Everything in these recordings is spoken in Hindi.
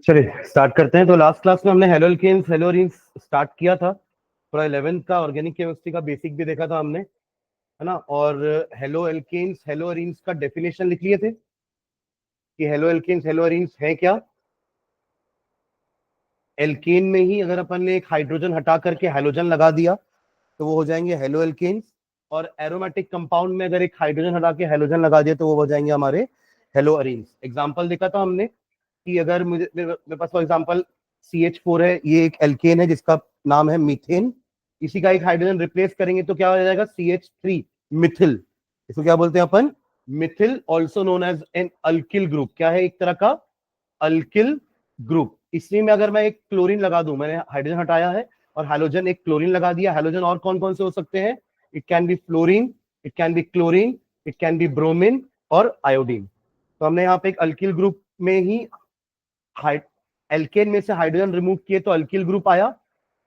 चलिए स्टार्ट करते हैं। तो लास्ट क्लास में हमने haloalkanes haloarenes start किया था। पूरा 11th का ऑर्गेनिक केमिस्ट्री का बेसिक भी देखा था हमने, है ना। और हेलो एल्केन्स हेलो अरीन्स का डेफिनेशन लिख लिए थे कि हेलो एल्केन्स हेलो अरीन्स है क्या। एल्केन में ही अगर अपन ने एक हाइड्रोजन हटा करके हैलोजन लगा दिया तो वो हो जाएंगे हेलो एल्केन्स, और एरोमेटिक कंपाउंड में अगर एक हाइड्रोजन हटा के हैलोजन लगा दिया तो वो हो जाएंगे हमारे हेलो अरीन्स। एग्जाम्पल देखा था हमने कि अगर मेरे पास फॉर एग्जांपल CH4 है, ये एक एल्केन है जिसका नाम है मीथेन। इसी का एक हाइड्रोजन रिप्लेस करेंगे तो क्या हो जाएगा, CH3 मिथिल। इसको क्या बोलते हैं अपन, methyl, also known as an alkyl group. क्या है, एक तरह का अल्किल ग्रुप। इसी में अगर मैं एक क्लोरीन लगा दूं, मैंने हाइड्रोजन हटाया है और हाइड्रोजन एक क्लोरीन लगा दिया। हाइड्रोजन और कौन कौन से हो सकते हैं, it can be fluorine, it can be chlorine, it can be bromine और आयोडीन। तो हमने यहाँ पे एक अल्किल ग्रुप में ही एल्केन में से हाइड्रोजन रिमूव किए तो अल्किल ग्रुप आया,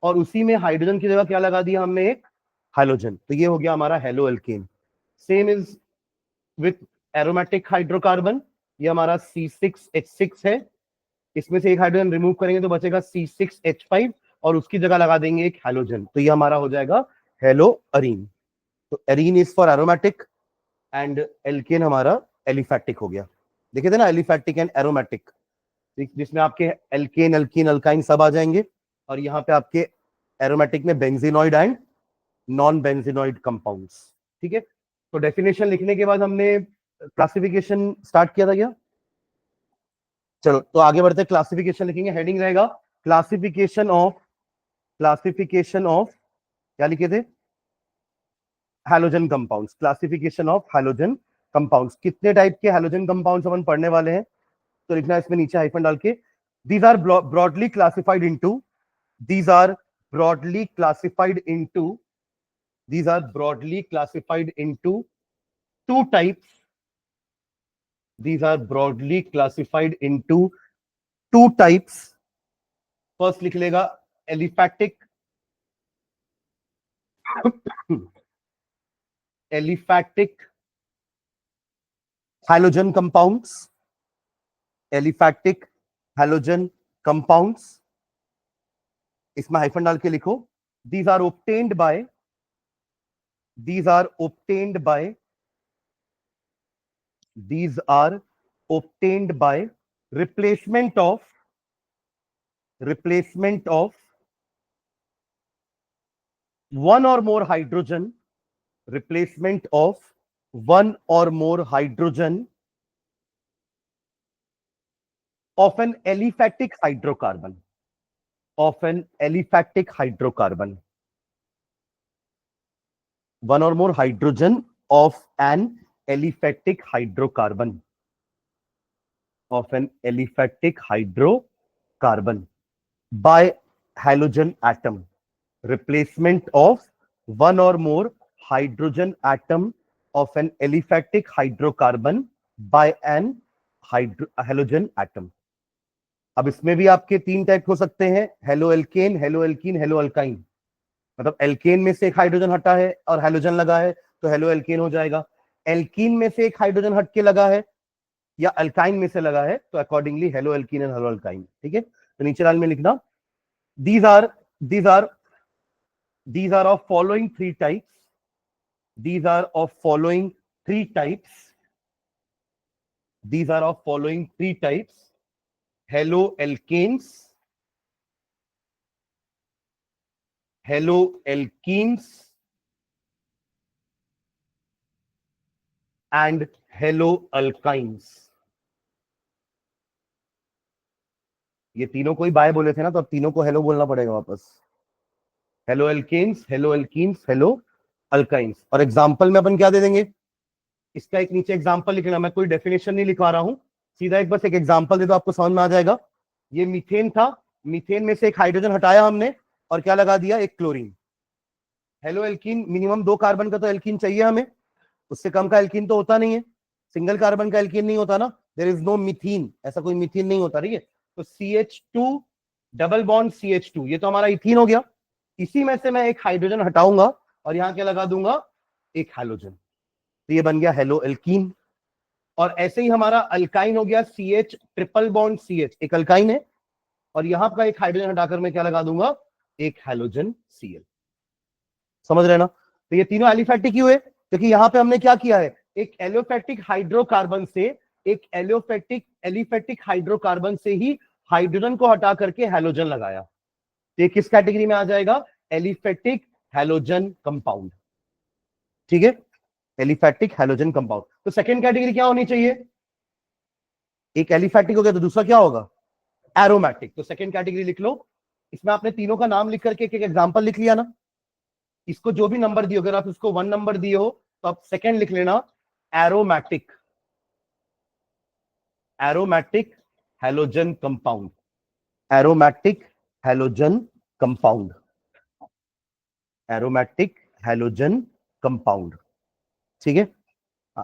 और उसी में हाइड्रोजन की जगह क्या लगा दिया हमने, एक हाइड्रोजन। तो ये हो गया हमारा halo alkane. Same is with aromatic hydrocarbon. ये हमारा C6H6 है। इसमें से एक हाइड्रोजन रिमूव करेंगे तो बचेगा C6H5, और उसकी जगह लगा देंगे एक हाइड्रोजन, तो ये हमारा हो जाएगा हेलो अरीन। तो arene is for aromatic and alkane हमारा एलिफैटिक हो गया। देखे थे ना, एलिफैटिक एंड एरोमेटिक, जिसमें आपके एल्केन अल्कीन अल्काइन सब आ जाएंगे, और यहाँ पे आपके एरोमेटिक में benzenoid and non benzenoid compounds. ठीक है, तो डेफिनेशन लिखने के बाद हमने क्लासिफिकेशन स्टार्ट किया था क्या। चलो तो आगे बढ़ते, क्लासिफिकेशन लिखेंगे। हेडिंग रहेगा क्लासिफिकेशन ऑफ क्या लिखे थे, halogen compounds. Classification of halogen compounds. कितने टाइप के हैलोजन कंपाउंड्स अपन पढ़ने वाले हैं, तो लिखना है इसमें नीचे हाइफन डाल के, these are broadly classified into these are broadly classified into these are broadly classified into two types. These are broadly classified into two types. First लिख लेगा aliphatic aliphatic halogen compounds. Aliphatic halogen compounds, इसमें हाइफन डाल के लिखो, these are obtained by these are obtained by these are obtained by replacement of one or more hydrogen, replacement of one or more hydrogen of an aliphatic hydrocarbon, of an aliphatic hydrocarbon, one or more hydrogen of an aliphatic hydrocarbon, of an aliphatic hydrocarbon by halogen atom. Replacement of one or more hydrogen atom of an aliphatic hydrocarbon by an halogen atom. अब इसमें भी आपके तीन टाइप हो सकते हैं, halo alkane, hello alkene, hello alkyne. मतलब एल्केन में से एक हाइड्रोजन हटा है और हैलोजन लगा है तो हेलो एल्केन हो जाएगा। एल्कीन में से एक हाइड्रोजन हट के लगा है या अल्काइन में से लगा है तो accordingly hello alkene and hello alkyne. ठीक है, तो नीचे लाइन में लिखना, these are of following three types. These are of following three types. These are of following three types. Haloalkanes, haloalkenes, and haloalkynes. ये तीनों को ही बाय बोले थे ना, तो अब तीनों को हेलो बोलना पड़ेगा वापस। Haloalkanes, haloalkenes, haloalkynes. और एग्जांपल में अपन क्या दे देंगे, इसका एक नीचे एग्जांपल लिखना। मैं कोई डेफिनेशन नहीं लिखवा रहा हूं, सीधा एक बस एक एग्जांपल दे दो, आपको समझ में आ जाएगा। ये मीथेन था, मीथेन में से एक हाइड्रोजन हटाया हमने और क्या लगा दिया, एक chlorine. Hello alkene, minimum 2 carbon का तो एल्कीन चाहिए हमें, उससे कम का एल्कीन तो होता नहीं है। सिंगल कार्बन का एल्कीन नहीं होता ना, देयर इज नो मीथीन, ऐसा कोई मीथीन नहीं होता। ठीक है, तो CH2 डबल बॉन्ड CH2, ये तो हमारा इथीन हो गया। इसी में से मैं एक हाइड्रोजन हटाऊंगा और यहां क्या लगा दूंगा, एक हैलोजन, तो ये बन गया हेलो एल्कीन। और ऐसे ही हमारा अल्काइन हो गया, CH ट्रिपल बॉन्ड CH, एक अल्काइन है और यहां का एक हाइड्रोजन हटाकर मैं क्या लगा दूंगा, एक हैलोजन Cl। समझ रहे ना? तो ये तीनों एलिफैटिक क्यों है? क्योंकि यहां पे हमने क्या किया है, एक एलियोफैटिक हाइड्रोकार्बन से, एक एलियोफैटिक एलिफैटिक हाइड्रोकार्बन से ही हाइड्रोजन को हटा करके हैलोजन लगाया। तो ये किस कैटेगरी में आ जाएगा, एलिफैटिक हैलोजन कंपाउंड। ठीक है, एलिफैटिक हैलोजन कंपाउंड। तो सेकंड कैटेगरी क्या होनी चाहिए, एक एलिफैटिक हो गया तो दूसरा क्या होगा, एरोमैटिक। तो सेकंड कैटेगरी लिख लो। इसमें आपने तीनों का नाम लिख करके एक एक एग्जांपल लिख लिया ना। इसको जो भी नंबर दिए, अगर आप इसको 1 नंबर दिए हो तो आप सेकंड लिख लेना, aromatic, aromatic halogen compound, aromatic halogen compound, aromatic halogen compound. ठीक है,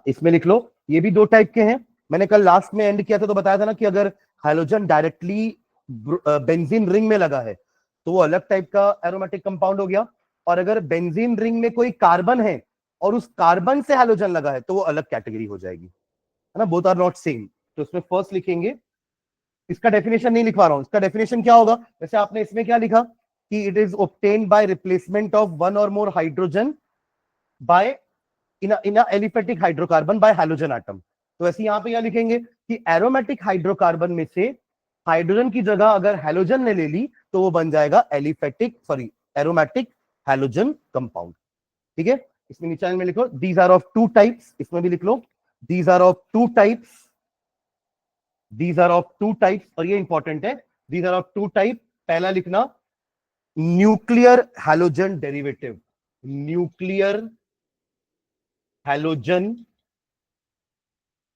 इसमें लिख लो। ये भी दो टाइप के हैं। मैंने कल लास्ट में एंड किया था तो बताया था ना कि अगर हाइड्रोजन डायरेक्टली बेंजीन रिंग में लगा है तो वो अलग टाइप का एरोमेटिक कंपाउंड हो गया, और अगर बेंजीन रिंग में कोई कार्बन है और उस कार्बन से हाइड्रोजन लगा है तो वो अलग कैटेगरी हो जाएगी, है ना, बोथ आर नॉट सेम। तो उसमें फर्स्ट लिखेंगे, इसका डेफिनेशन नहीं लिखवा रहा हूं, इसका डेफिनेशन क्या होगा, जैसे आपने इसमें क्या लिखा कि it is obtained by replacement of one और more hydrogen by in aliphatic hydrocarbon by halogen atom. तो ऐसे यहां पे क्या लिखेंगे कि एरोमेटिक हाइड्रोकार्बन में से हाइड्रोजन की जगह अगर हैलोजन ने ले ली तो वो बन जाएगा aliphatic sorry aromatic halogen compound. ठीक है, इसमें नीचे में लिखो these are of two types, इसमें भी लिख लो these are of two types, these are of two types, और ये इंपॉर्टेंट है, these are of two type. पहला लिखना nuclear halogen derivative, nuclear halogen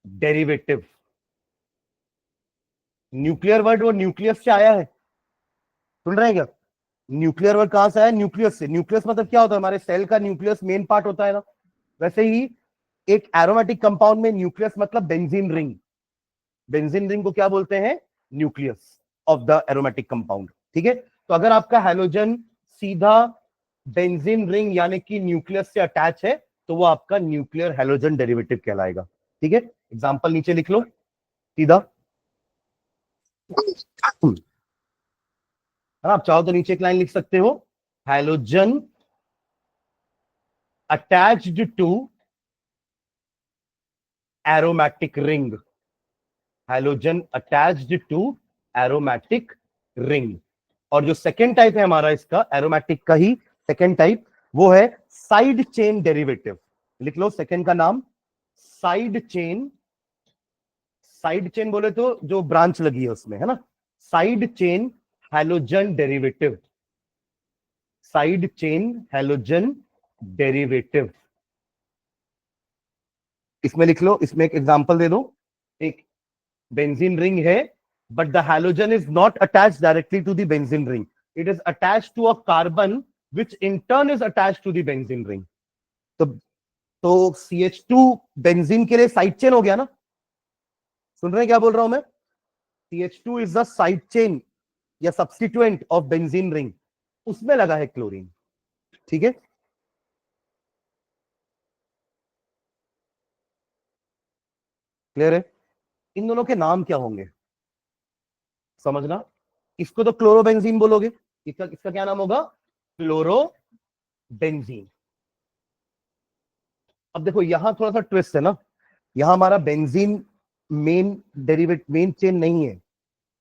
derivative. Nuclear word वो न्यूक्लियस से आया है, सुन रहे हैं क्या? न्यूक्लियर वर्ड कहां से आया, न्यूक्लियस से। न्यूक्लियस मतलब क्या होता है, हमारे सेल का न्यूक्लियस मेन पार्ट होता है ना। वैसे ही एक एरोमेटिक कंपाउंड में न्यूक्लियस मतलब बेंजीन रिंग, बेंजीन रिंग को क्या बोलते हैं, nucleus of the aromatic compound. ठीक है, तो अगर आपका हैलोजन सीधा बेंजीन रिंग यानी कि न्यूक्लियस से अटैच है तो वो आपका न्यूक्लियर हैलोजन डेरिवेटिव कहलाएगा। ठीक है, एग्जांपल नीचे लिख लो सीधा, है ना। आप चाहो तो नीचे एक लाइन लिख सकते हो, halogen attached to aromatic ring, halogen attached to aromatic ring. और जो सेकेंड टाइप है हमारा इसका एरोमेटिक का ही सेकेंड टाइप, वो है साइड चेन डेरिवेटिव। लिख लो सेकेंड का नाम, साइड चेन। साइड चेन बोले तो जो ब्रांच लगी है उसमें, है ना, side chain halogen derivative, side chain halogen derivative. इसमें लिख लो, इसमें एक एग्जांपल दे दो, एक बेंजीन रिंग है but the halogen is not attached directly to the benzene ring, it is attached to a carbon which in turn is attached to the benzene ring। तो CH2 बेंजीन के लिए साइड चेन हो गया ना, सुन रहे हैं क्या बोल रहा हूं मैं, CH2 is the side chain या सब्स्टिट्यूएंट ऑफ बेंजीन रिंग, उसमें लगा है क्लोरीन। ठीक है, क्लियर है? इन दोनों के नाम क्या होंगे समझना, इसको तो क्लोरोबेंजीन बोलोगे, इसका इसका क्या नाम होगा, क्लोरोबेंजीन। अब देखो यहां थोड़ा सा ट्विस्ट है ना, यहां हमारा benzene main derivative main chain नहीं है।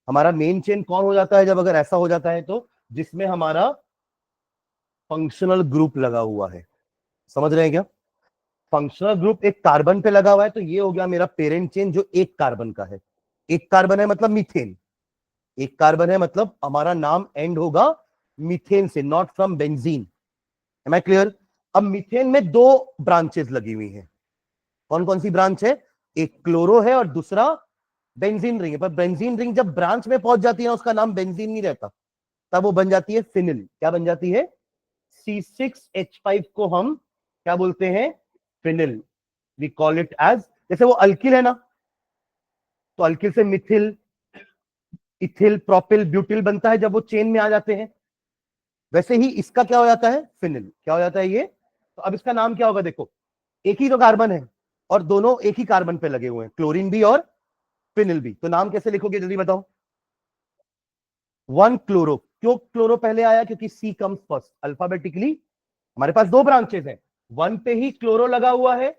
हमारा मेन चेन कौन हो जाता है जब अगर ऐसा हो जाता है तो, जिसमें हमारा फंक्शनल ग्रुप लगा हुआ है। समझ रहे हैं क्या? फंक्शनल ग्रुप एक कार्बन पे लगा हुआ है तो ये हो गया मेरा पेरेंट चेन जो एक कार्बन का है। एक कार्बन है मतलब मीथेन, एक कार्बन है मतलब हमारा नाम एंड होगा मीथेन से, not from benzene. Am I clear? अब मीथेन में दो ब्रांचेस लगी हुई हैं, कौन कौन सी ब्रांच है, एक क्लोरो है और दूसरा बेंजीन रिंग है। पर बेंजीन रिंग जब ब्रांच में पहुंच जाती है उसका नाम बेंजीन नहीं रहता, तब वो बन जाती है फिनिल। क्या बन जाती है, C6H5 को हम क्या बोलते हैं, phenyl. We call it as, जैसे वो अल्किल है ना, तो अल्किल से मिथिल, इथिल, प्रोपिल, ब्यूटिल बनता है जब वो चेन में आ जाते हैं। वैसे ही इसका क्या हो जाता है, फिनिल। क्या हो जाता है ये, तो अब इसका नाम क्या होगा, देखो एक ही तो कार्बन है और दोनों एक ही कार्बन पे लगे हुए हैं, क्लोरीन भी और फिनिल भी, तो नाम कैसे लिखोगे जल्दी बताओ। One chloro. क्यों क्लोरो पहले आया? क्योंकि सी कम्स फर्स्ट अल्फाबेटिकली। हमारे पास दो ब्रांचेस हैं, वन पे ही क्लोरो लगा हुआ है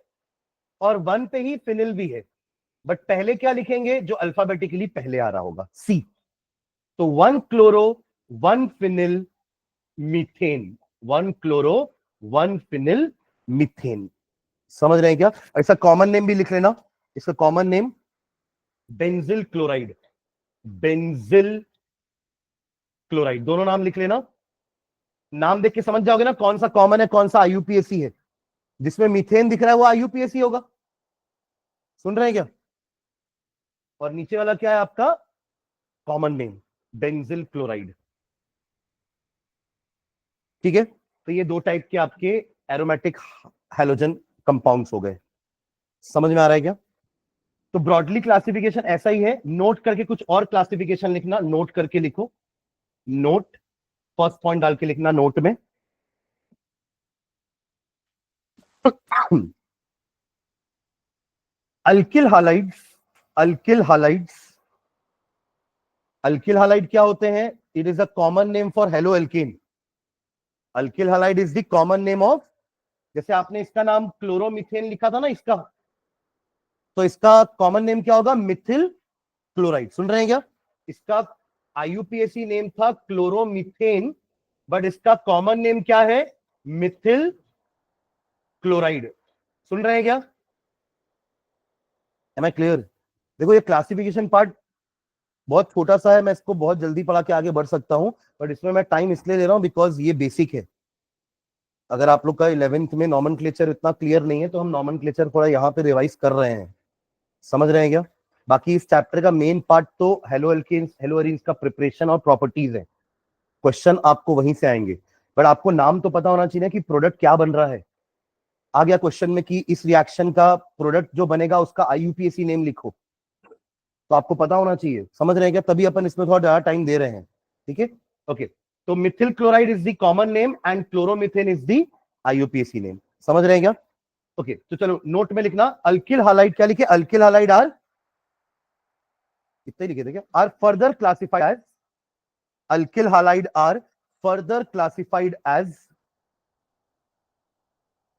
और वन पे ही फिनिल भी है, बट पहले क्या लिखेंगे? जो अल्फाबेटिकली पहले आ रहा होगा, सी। तो one chloro one phenyl methane, one chloro one phenyl methane. समझ रहे हैं क्या? ऐसा कॉमन नेम भी लिख लेना, इसका common name benzyl chloride, benzyl chloride, दोनों नाम लिख लेना। नाम देख के समझ जाओगे ना कौन सा कॉमन है कौन सा आईयूपीएसी है। जिसमें मीथेन दिख रहा है वो आईयूपीएसी होगा। सुन रहे हैं क्या? और नीचे वाला क्या है आपका कॉमन नेम? Benzyl chloride. ठीक है, तो ये दो टाइप के आपके एरोमेटिक हैलोजन कंपाउंड्स हो गए। समझ में आ रहा है क्या? तो ब्रॉडली क्लासिफिकेशन ऐसा ही है। नोट करके कुछ और क्लासिफिकेशन लिखना, नोट करके लिखो, नोट फर्स्ट पॉइंट डाल के लिखना नोट में। अल्किल हालाइड्स, अल्किल हालाइड्स, अल्किल हालाइड क्या होते हैं? It is a common name for hello alkene. Alkyl halide is the common name of, जैसे आपने इसका नाम क्लोरोमीथेन लिखा था ना इसका, तो इसका कॉमन नेम क्या होगा? मिथिल क्लोराइड। सुन रहे हैं क्या? इसका आईयूपीएसी नेम था क्लोरोमीथेन, बट इसका कॉमन नेम क्या है? Methyl chloride. सुन रहे हैं क्या? Am I clear? देखो ये क्लासिफिकेशन पार्ट बहुत छोटा सा है, मैं इसको बहुत जल्दी पढ़ा के आगे बढ़ सकता हूं, बट इसमें मैं टाइम इसलिए ले रहा हूं बिकॉज ये बेसिक है। अगर आप लोग का 11th में नॉमेनक्लेचर इतना क्लियर नहीं है तो हम नॉमेनक्लेचर थोड़ा यहाँ पे रिवाइज कर रहे हैं। समझ रहे हैं क्या? बाकी इस चैप्टर का मेन पार्ट तो हेलो एल्केन्स हेलो एरीन्स का प्रिपरेशन और प्रॉपर्टीज है। क्वेश्चन आपको वहीं से आएंगे, बट आपको नाम तो पता होना चाहिए कि प्रोडक्ट क्या बन रहा है। आ गया क्वेश्चन में कि इस रिएक्शन का प्रोडक्ट जो बनेगा उसका आईयूपीएसी नेम लिखो, तो आपको पता होना चाहिए। समझ रहे हैं क्या? तभी अपन इसमें थोड़ा ज्यादा टाइम दे रहे हैं। ठीक है, ओके। तो Mithil chloride is the common name and chloromethane is the IUPAC name. समझ रहे हैं क्या? ओके, तो चलो नोट में लिखना अल्किल हालाइड क्या लिखे? अल्किल हालाइड आर, इतना ही लिखे थे क्या? Are further classified as, alkyl halide are further classified as,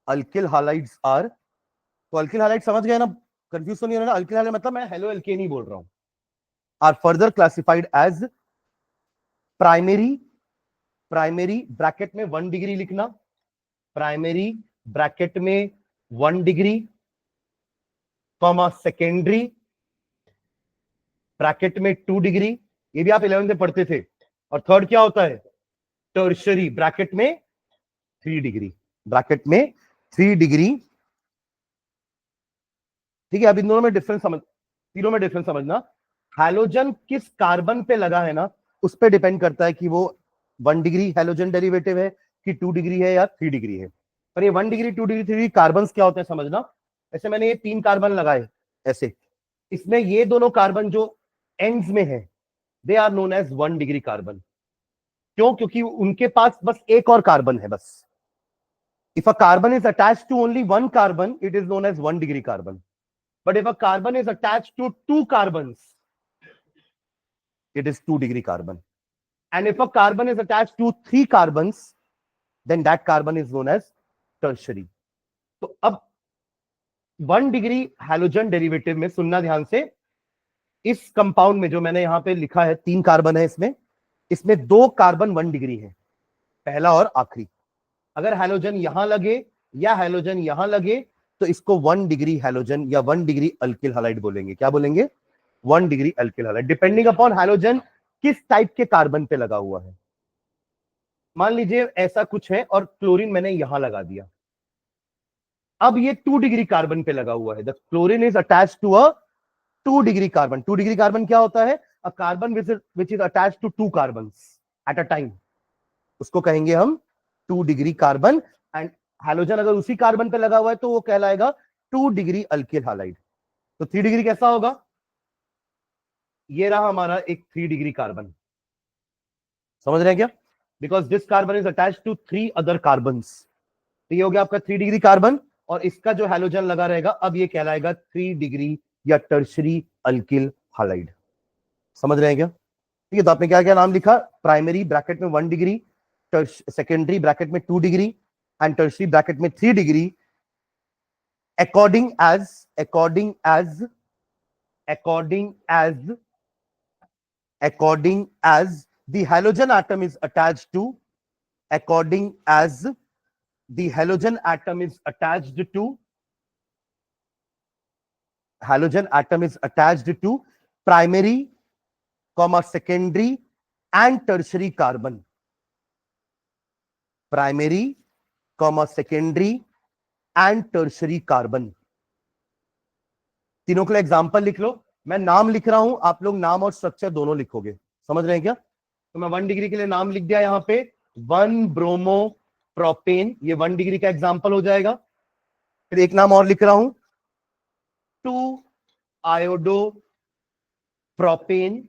alkyl halides are, तो अल्किल हालाइड समझ गए ना? कंफ्यूज तो नहीं होना? अल्किल हालाइड मतलब मैं हेलो एल्केन ही बोल रहा हूं। Are further classified as primary, primary bracket में 1 डिग्री लिखना, प्राइमरी ब्रैकेट में 1 डिग्री, कॉमा सेकेंडरी ब्रैकेट में 2 डिग्री, ये भी आप 11th में पढ़ते थे। और थर्ड क्या होता है? टर्शरी ब्रैकेट में 3 डिग्री, ब्रैकेट में 3 डिग्री। ठीक है, अब इन दोनों में डिफरेंस समझ, तीनों में डिफरेंस समझना। हैलोजन किस कार्बन पे लगा है ना, उस पर डिपेंड करता है कि वो 1 डिग्री हैलोजन डेरिवेटिव है कि 2 डिग्री है या 3 डिग्री है। पर ये 1 डिग्री 2 डिग्री 3 डिग्री कार्बन क्या होते हैं समझना। ऐसे मैंने ये 3 कार्बन लगाए ऐसे, इसमें ये दोनों कार्बन जो एंड्स में है they are known as 1 degree carbon. क्यों? क्योंकि उनके पास बस एक और कार्बन है बस। If a carbon is attached to only 1 carbon it is known as 1 degree carbon, but if a carbon is attached to 2 carbons it is 2 degree carbon, and if a carbon is attached to 3 carbons then that carbon is known as tertiary. तो अब 1 डिग्री हैलोजन डेरिवेटिव में सुनना ध्यान से, इस कंपाउंड में जो मैंने यहां पे लिखा है 3 कार्बन है इसमें, इसमें 2 कार्बन 1 डिग्री है, पहला और आखिरी। अगर हैलोजन यहां लगे या हैलोजन यहां लगे तो इसको 1 डिग्री हैलोजन या 1 डिग्री अल्किल हैलाइड बोलेंगे। क्या बोलेंगे? 1 degree alkyl halide, depending upon halogen किस टाइप के कार्बन पे लगा हुआ है। मान लीजिए ऐसा कुछ है और क्लोरीन मैंने यहां लगा दिया, अब ये 2 डिग्री कार्बन पे लगा हुआ है, the chlorine is attached to a 2 degree carbon. 2 degree carbon क्या होता है? A carbon which is attached to 2 carbon at a time, उसको कहेंगे हम 2 डिग्री कार्बन। एंड हैलोजन अगर उसी कार्बन पे लगा हुआ है तो वो कहलाएगा 2 डिग्री अल्किल हैलाइड। तो 3 डिग्री कैसा होगा? ये रहा हमारा एक 3 डिग्री कार्बन। समझ रहे हैं क्या? Because this carbon is attach to 3 other carbon. तो ये हो गया आपका 3 डिग्री कार्बन, और इसका जो हैलोजन लगा रहेगा अब ये कहलाएगा 3 डिग्री या टर्शरी अल्किल हैलाइड। समझ रहे हैं क्या? ठीक है, तो आपने क्या क्या नाम लिखा, प्राइमरी ब्रैकेट में 1 डिग्री, सेकेंडरी ब्रैकेट में 2 डिग्री एंड टर्शरी ब्रैकेट में 3 degree, according as according as according as according as the halogen atom is attached to, according as the halogen atom is attached to, halogen atom is attached to primary comma secondary and tertiary carbon, primary comma secondary and tertiary carbon. तीनों के लिए एग्जांपल लिख लो, मैं नाम लिख रहा हूं, आप लोग नाम और स्ट्रक्चर दोनों लिखोगे, समझ रहे हैं क्या? तो मैं 1 डिग्री के लिए नाम लिख दिया यहां पे 1 ब्रोमो प्रोपेन, ये 1 डिग्री का एग्जांपल हो जाएगा। फिर एक नाम और लिख रहा हूं 2 आयोडो प्रोपेन,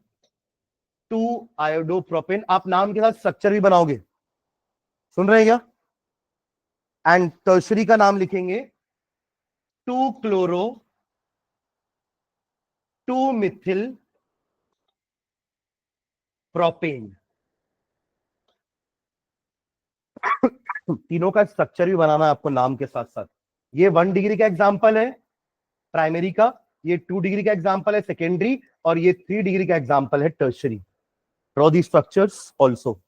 2 आयोडो प्रोपेन, आप नाम के साथ स्ट्रक्चर भी बनाओगे, सुन रहे हैं क्या? एंड टर्शरी का नाम लिखेंगे 2 क्लोरो 2 मिथिल प्रोपेन। तीनों का स्ट्रक्चर भी बनाना है आपको नाम के साथ साथ। ये 1 डिग्री का एग्जांपल है प्राइमरी का, ये 2 डिग्री का एग्जांपल है सेकेंडरी, और ये 3 डिग्री का एग्जांपल है tertiary. Draw the structures also.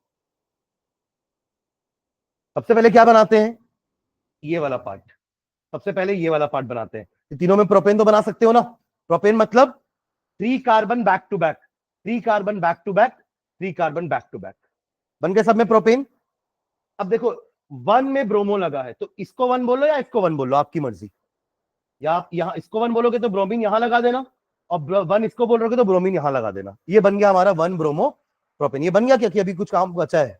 सबसे पहले क्या बनाते हैं, ये वाला पार्ट, सबसे पहले ये वाला पार्ट बनाते हैं। तीनों में प्रोपेन तो बना सकते हो ना, प्रोपेन मतलब 3 carbon back to back, 3 carbon back to back, 3 carbon back to back, बन गए सब में प्रोपेन। अब देखो 1 में ब्रोमो लगा है, तो इसको 1 बोलो या इसको 1 बोलो, आपकी मर्जी। या आप यहां इसको 1 बोलोगे तो ब्रोमीन यहां लगा देना, और 1 इसको बोल रहे हो तो ब्रोमीन यहां लगा देना। ये बन गया हमारा 1 ब्रोमो प्रोपेन। ये बन गया क्या कि अभी कुछ काम बचा है?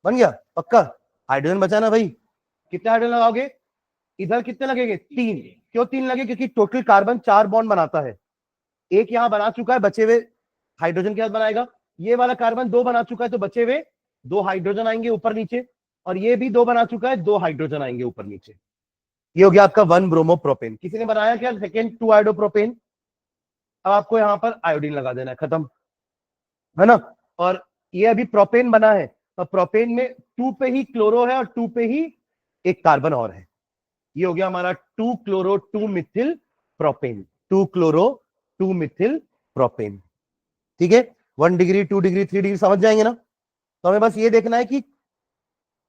बन गया पक्का? हाइड्रोजन बचा ना भाई, कितने हाइड्रोजन लगाओगे? इधर कितने लगेंगे? 3। क्यों 3 लगे? क्योंकि टोटल कार्बन 4 बॉन्ड बनाता है, एक यहां बना चुका है, बचे हुए हाइड्रोजन के साथ बनाएगा। ये वाला कार्बन 2 बना चुका है, तो बचे हुए 2 हाइड्रोजन आएंगे ऊपर नीचे, और ये भी 2 बना चुका है, 2 हाइड्रोजन आएंगे ऊपर नीचे। ये हो गया आपका 1 ब्रोमो प्रोपेन। किसी ने बनाया क्या सेकेंड 2 आयोडो प्रोपेन? अब आपको यहां पर आयोडीन लगा देना है, खत्म, है ना? और ये अभी प्रोपेन बना है, और प्रोपेन में 2 पे ही क्लोरो है और 2 पे ही एक कार्बन और है। ये हो गया हमारा 2 chloro 2 Mithil propane, 2 chloro 2 Mithil propane. ठीक है, 1 डिग्री 2 डिग्री 3 डिग्री समझ जाएंगे ना? तो हमें बस ये देखना है कि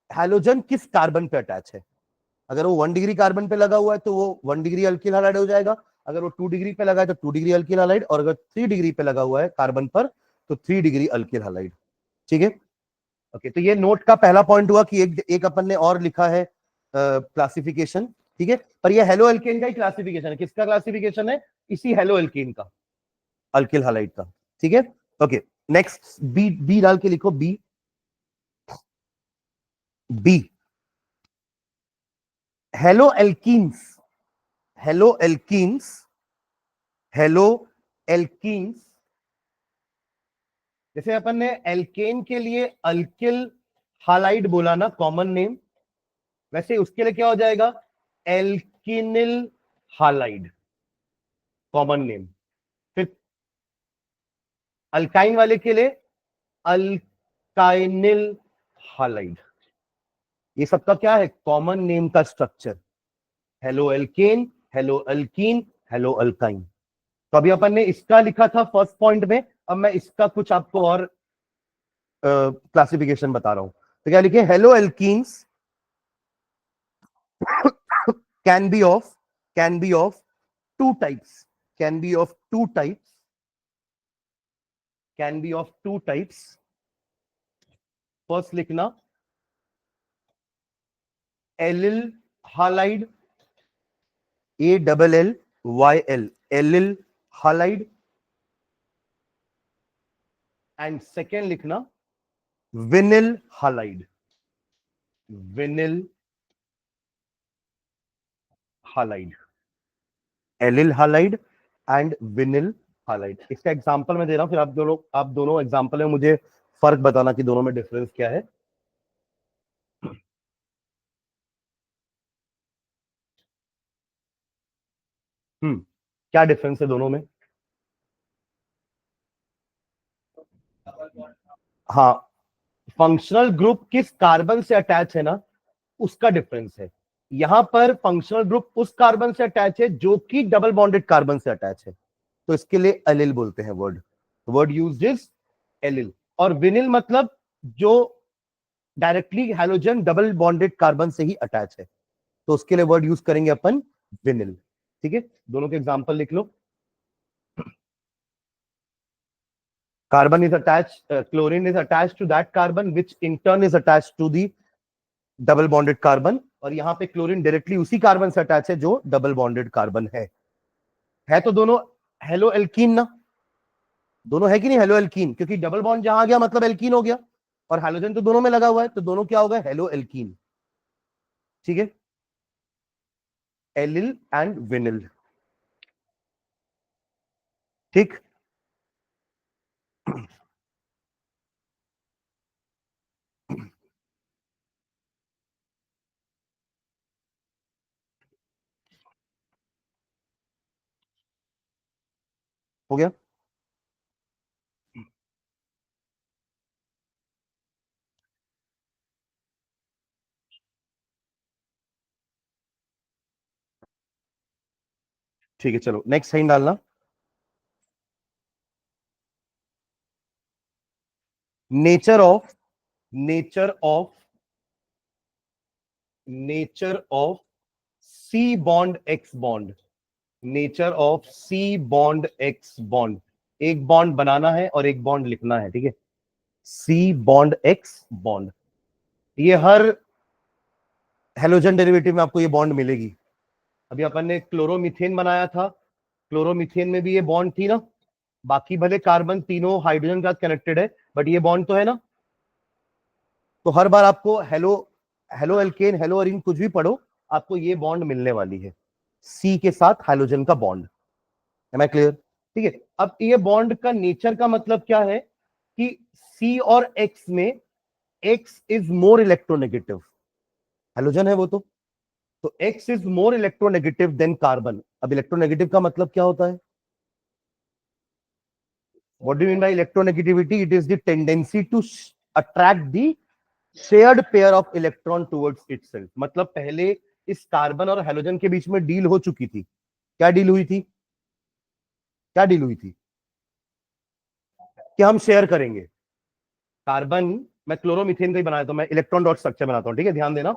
हैलोजन किस कार्बन पे अटैच है। अगर वो 1 डिग्री कार्बन पे लगा हुआ है तो वो 1 डिग्री अल्किल हैलाइड हो जाएगा, अगर वो 2 डिग्री पे लगा है तो 2 डिग्री अल्किल हैलाइड, और अगर 3 डिग्री पे लगा हुआ है कार्बन पर तो 3 डिग्री अल्किल हैलाइड। ठीक है, ओके। तो ये नोट का पहला पॉइंट हुआ कि एक अपन ने और लिखा है क्लासिफिकेशन। ठीक है, पर ये हेलो एल्केन का ही क्लासिफिकेशन है। किसका क्लासिफिकेशन है? इसी हेलो एल्केन का, अल्किल हैलाइड का। ठीक है, ओके। नेक्स्ट बी, बी डाल के लिखो, B, B haloalkenes, haloalkenes, haloalkenes. जैसे अपन ने एल्केन के लिए अल्किल हालाइड बोला ना, कॉमन नेम, वैसे उसके लिए क्या हो जाएगा? एल्किनिल हालाइड, कॉमन नेम। फिर अल्काइन वाले के लिए अल्काइनिल हालाइड। ये सबका क्या है? कॉमन नेम का structure. Halo alkane, hello alkyne, hello alkyne. तो अभी अपन ने इसका लिखा था फर्स्ट पॉइंट में, अब मैं इसका कुछ आपको और क्लासिफिकेशन बता रहा हूं। तो क्या लिखे? Hello alkenes can be of can be of two types, can be of two types, can be of two types। First लिखना allyl halide, ALLYL, allyl halide. And second लिखना vinyl halide, vinyl halide, allyl halide and vinyl halide. इसका एग्जांपल मैं दे रहा हूं, फिर आप दोनों एग्जांपल में मुझे फर्क बताना कि दोनों में डिफरेंस क्या है। क्या डिफरेंस है दोनों में? हाँ, फंक्शनल ग्रुप किस कार्बन से अटैच है ना, उसका डिफरेंस है। यहां पर फंक्शनल ग्रुप उस कार्बन से अटैच है जो कि डबल बॉन्डेड कार्बन से अटैच है, तो इसके लिए एलिल बोलते हैं। Word word used is allyl. और विनिल मतलब जो directly halogen double bonded carbon से ही अटैच है, तो उसके लिए वर्ड यूज करेंगे अपन विनिल। ठीक है, दोनों के एग्जांपल लिख लो। Carbon is attach, chlorine is attach to that carbon which in turn is attach to the double bonded carbon, और यहां पे क्लोरीन डायरेक्टली उसी कार्बन से अटैच है जो डबल बॉन्डेड कार्बन है तो दोनों हेलो एल्कीन ना, दोनों है कि नहीं हेलो एल्कीन, क्योंकि डबल बॉन्ड जहां गया मतलब एल्कीन हो गया, और हाइड्रोजन तो दोनों में लगा हुआ है, तो दोनों क्या होगा, हेलो एल्कीन। ठीक है, एलिल एंड विनिल। ठीक, हो गया। ठीक है, चलो नेक्स्ट साइन डालना। Nature of nature of nature of C bond X bond. Nature of C bond X bond, एक बॉन्ड बनाना है और एक बॉन्ड लिखना है। ठीक है, सी बॉन्ड एक्स बॉन्ड, ये हर हेलोजन डेरिवेटिव में आपको ये बॉन्ड मिलेगी। अभी अपन ने क्लोरोमीथेन बनाया था, क्लोरोमीथेन में भी ये बॉन्ड थी ना, बाकी भले कार्बन तीनों हाइड्रोजन के साथ कनेक्टेड है, बट ये बॉन्ड तो है ना। तो हर बार आपको hello halo alkane hello Areen कुछ भी पढ़ो, आपको ये बॉन्ड मिलने वाली है, सी के साथ हाइड्रोजन का बॉन्ड। M I clear? ठीक है, अब ये बॉन्ड का नेचर का मतलब क्या है कि सी और एक्स में X is more electronegative, hydrogen है वो तो X is more electronegative than carbon. अब इलेक्ट्रोनेगेटिव का मतलब क्या होता है? What do you mean by electronegativity? It is the tendency to attract the shared pair of electron towards itself. मतलब पहले इस कार्बन और हेलोजन के बीच में डील हो चुकी थी। क्या डील हुई थी? क्या डील हुई थी? कि हम शेयर करेंगे कार्बन। मैं क्लोरोमीथेन का ही बनाया, तो मैं इलेक्ट्रॉन डॉट स्ट्रक्चर बनाता हूं। ठीक है, ध्यान देना,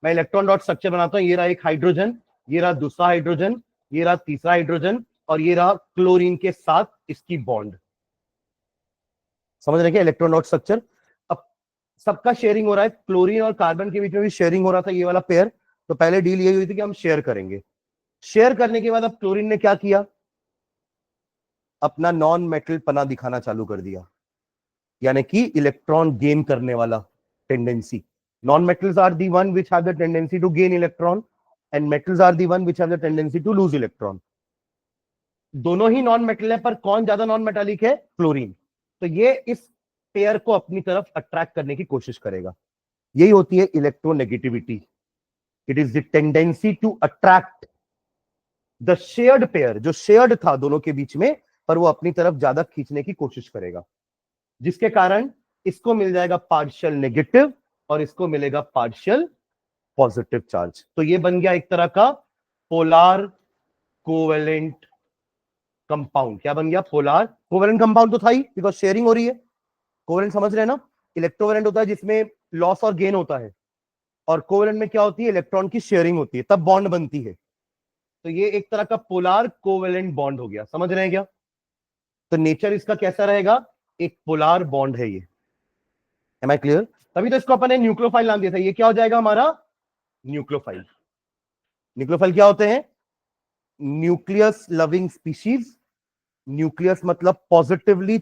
मैं इलेक्ट्रॉन डॉट स्ट्रक्चर बनाता हूं। ये रहा एक हाइड्रोजन, ये रहा दूसरा हाइड्रोजन, ये रहा तीसरा हाइड्रोजन, और ये रहा क्लोरीन के साथ इसकी बॉन्ड। समझ रहे क्या इलेक्ट्रॉन डॉट स्ट्रक्चर? अब सबका शेयरिंग हो रहा है, क्लोरीन और कार्बन के बीच में भी शेयरिंग हो रहा था, ये वाला पेयर। तो पहले डील यही हुई थी कि हम शेयर करेंगे। शेयर करने के बाद अब क्लोरीन ने क्या किया, अपना नॉन मेटल पना दिखाना चालू कर दिया, यानी कि इलेक्ट्रॉन गेन करने वाला tendency. Non metals are the one which have the tendency to gain electron, and metals are the one which have the tendency to lose electron. दोनों ही नॉन मेटल है, पर कौन ज्यादा नॉन मेटालिक है? क्लोरीन। तो ये इस पेयर को अपनी तरफ अट्रैक्ट करने की कोशिश करेगा, यही होती है electronegativity. It is the tendency to attract the shared pair, जो शेयर्ड था दोनों के बीच में, पर वो अपनी तरफ ज्यादा खींचने की कोशिश करेगा, जिसके कारण इसको मिल जाएगा पार्शियल नेगेटिव और इसको मिलेगा पार्शियल पॉजिटिव चार्ज। तो ये बन गया एक तरह का पोलार कोवेलेंट कंपाउंड। क्या बन गया? पोलार कोवेलेंट कंपाउंड तो था ही, बिकॉज शेयरिंग हो रही है। कोवेलेंट समझ रहे हैं ना? इलेक्ट्रोवेलेंट होता है जिसमें लॉस और गेन होता है, और कोवेलेंट में क्या होती है? इलेक्ट्रॉन की शेयरिंग होती है, तब बॉन्ड बनती है। तो ये एक तरह का पोलार कोवेलेंट बॉन्ड हो गया। समझ रहे हैं क्या? तो नेचर इसका कैसा रहेगा? एक पोलार बॉन्ड है ये। Am I clear? तभी तो इसको अपन ने न्यूक्लियोफाइल नाम दिया था। ये क्या हो जाएगा हमारा? न्यूक्लियोफाइल। न्यूक्लियोफाइल क्या होते हैं? Nucleus loving species. न्यूक्लियस मतलब पॉजिटिवली,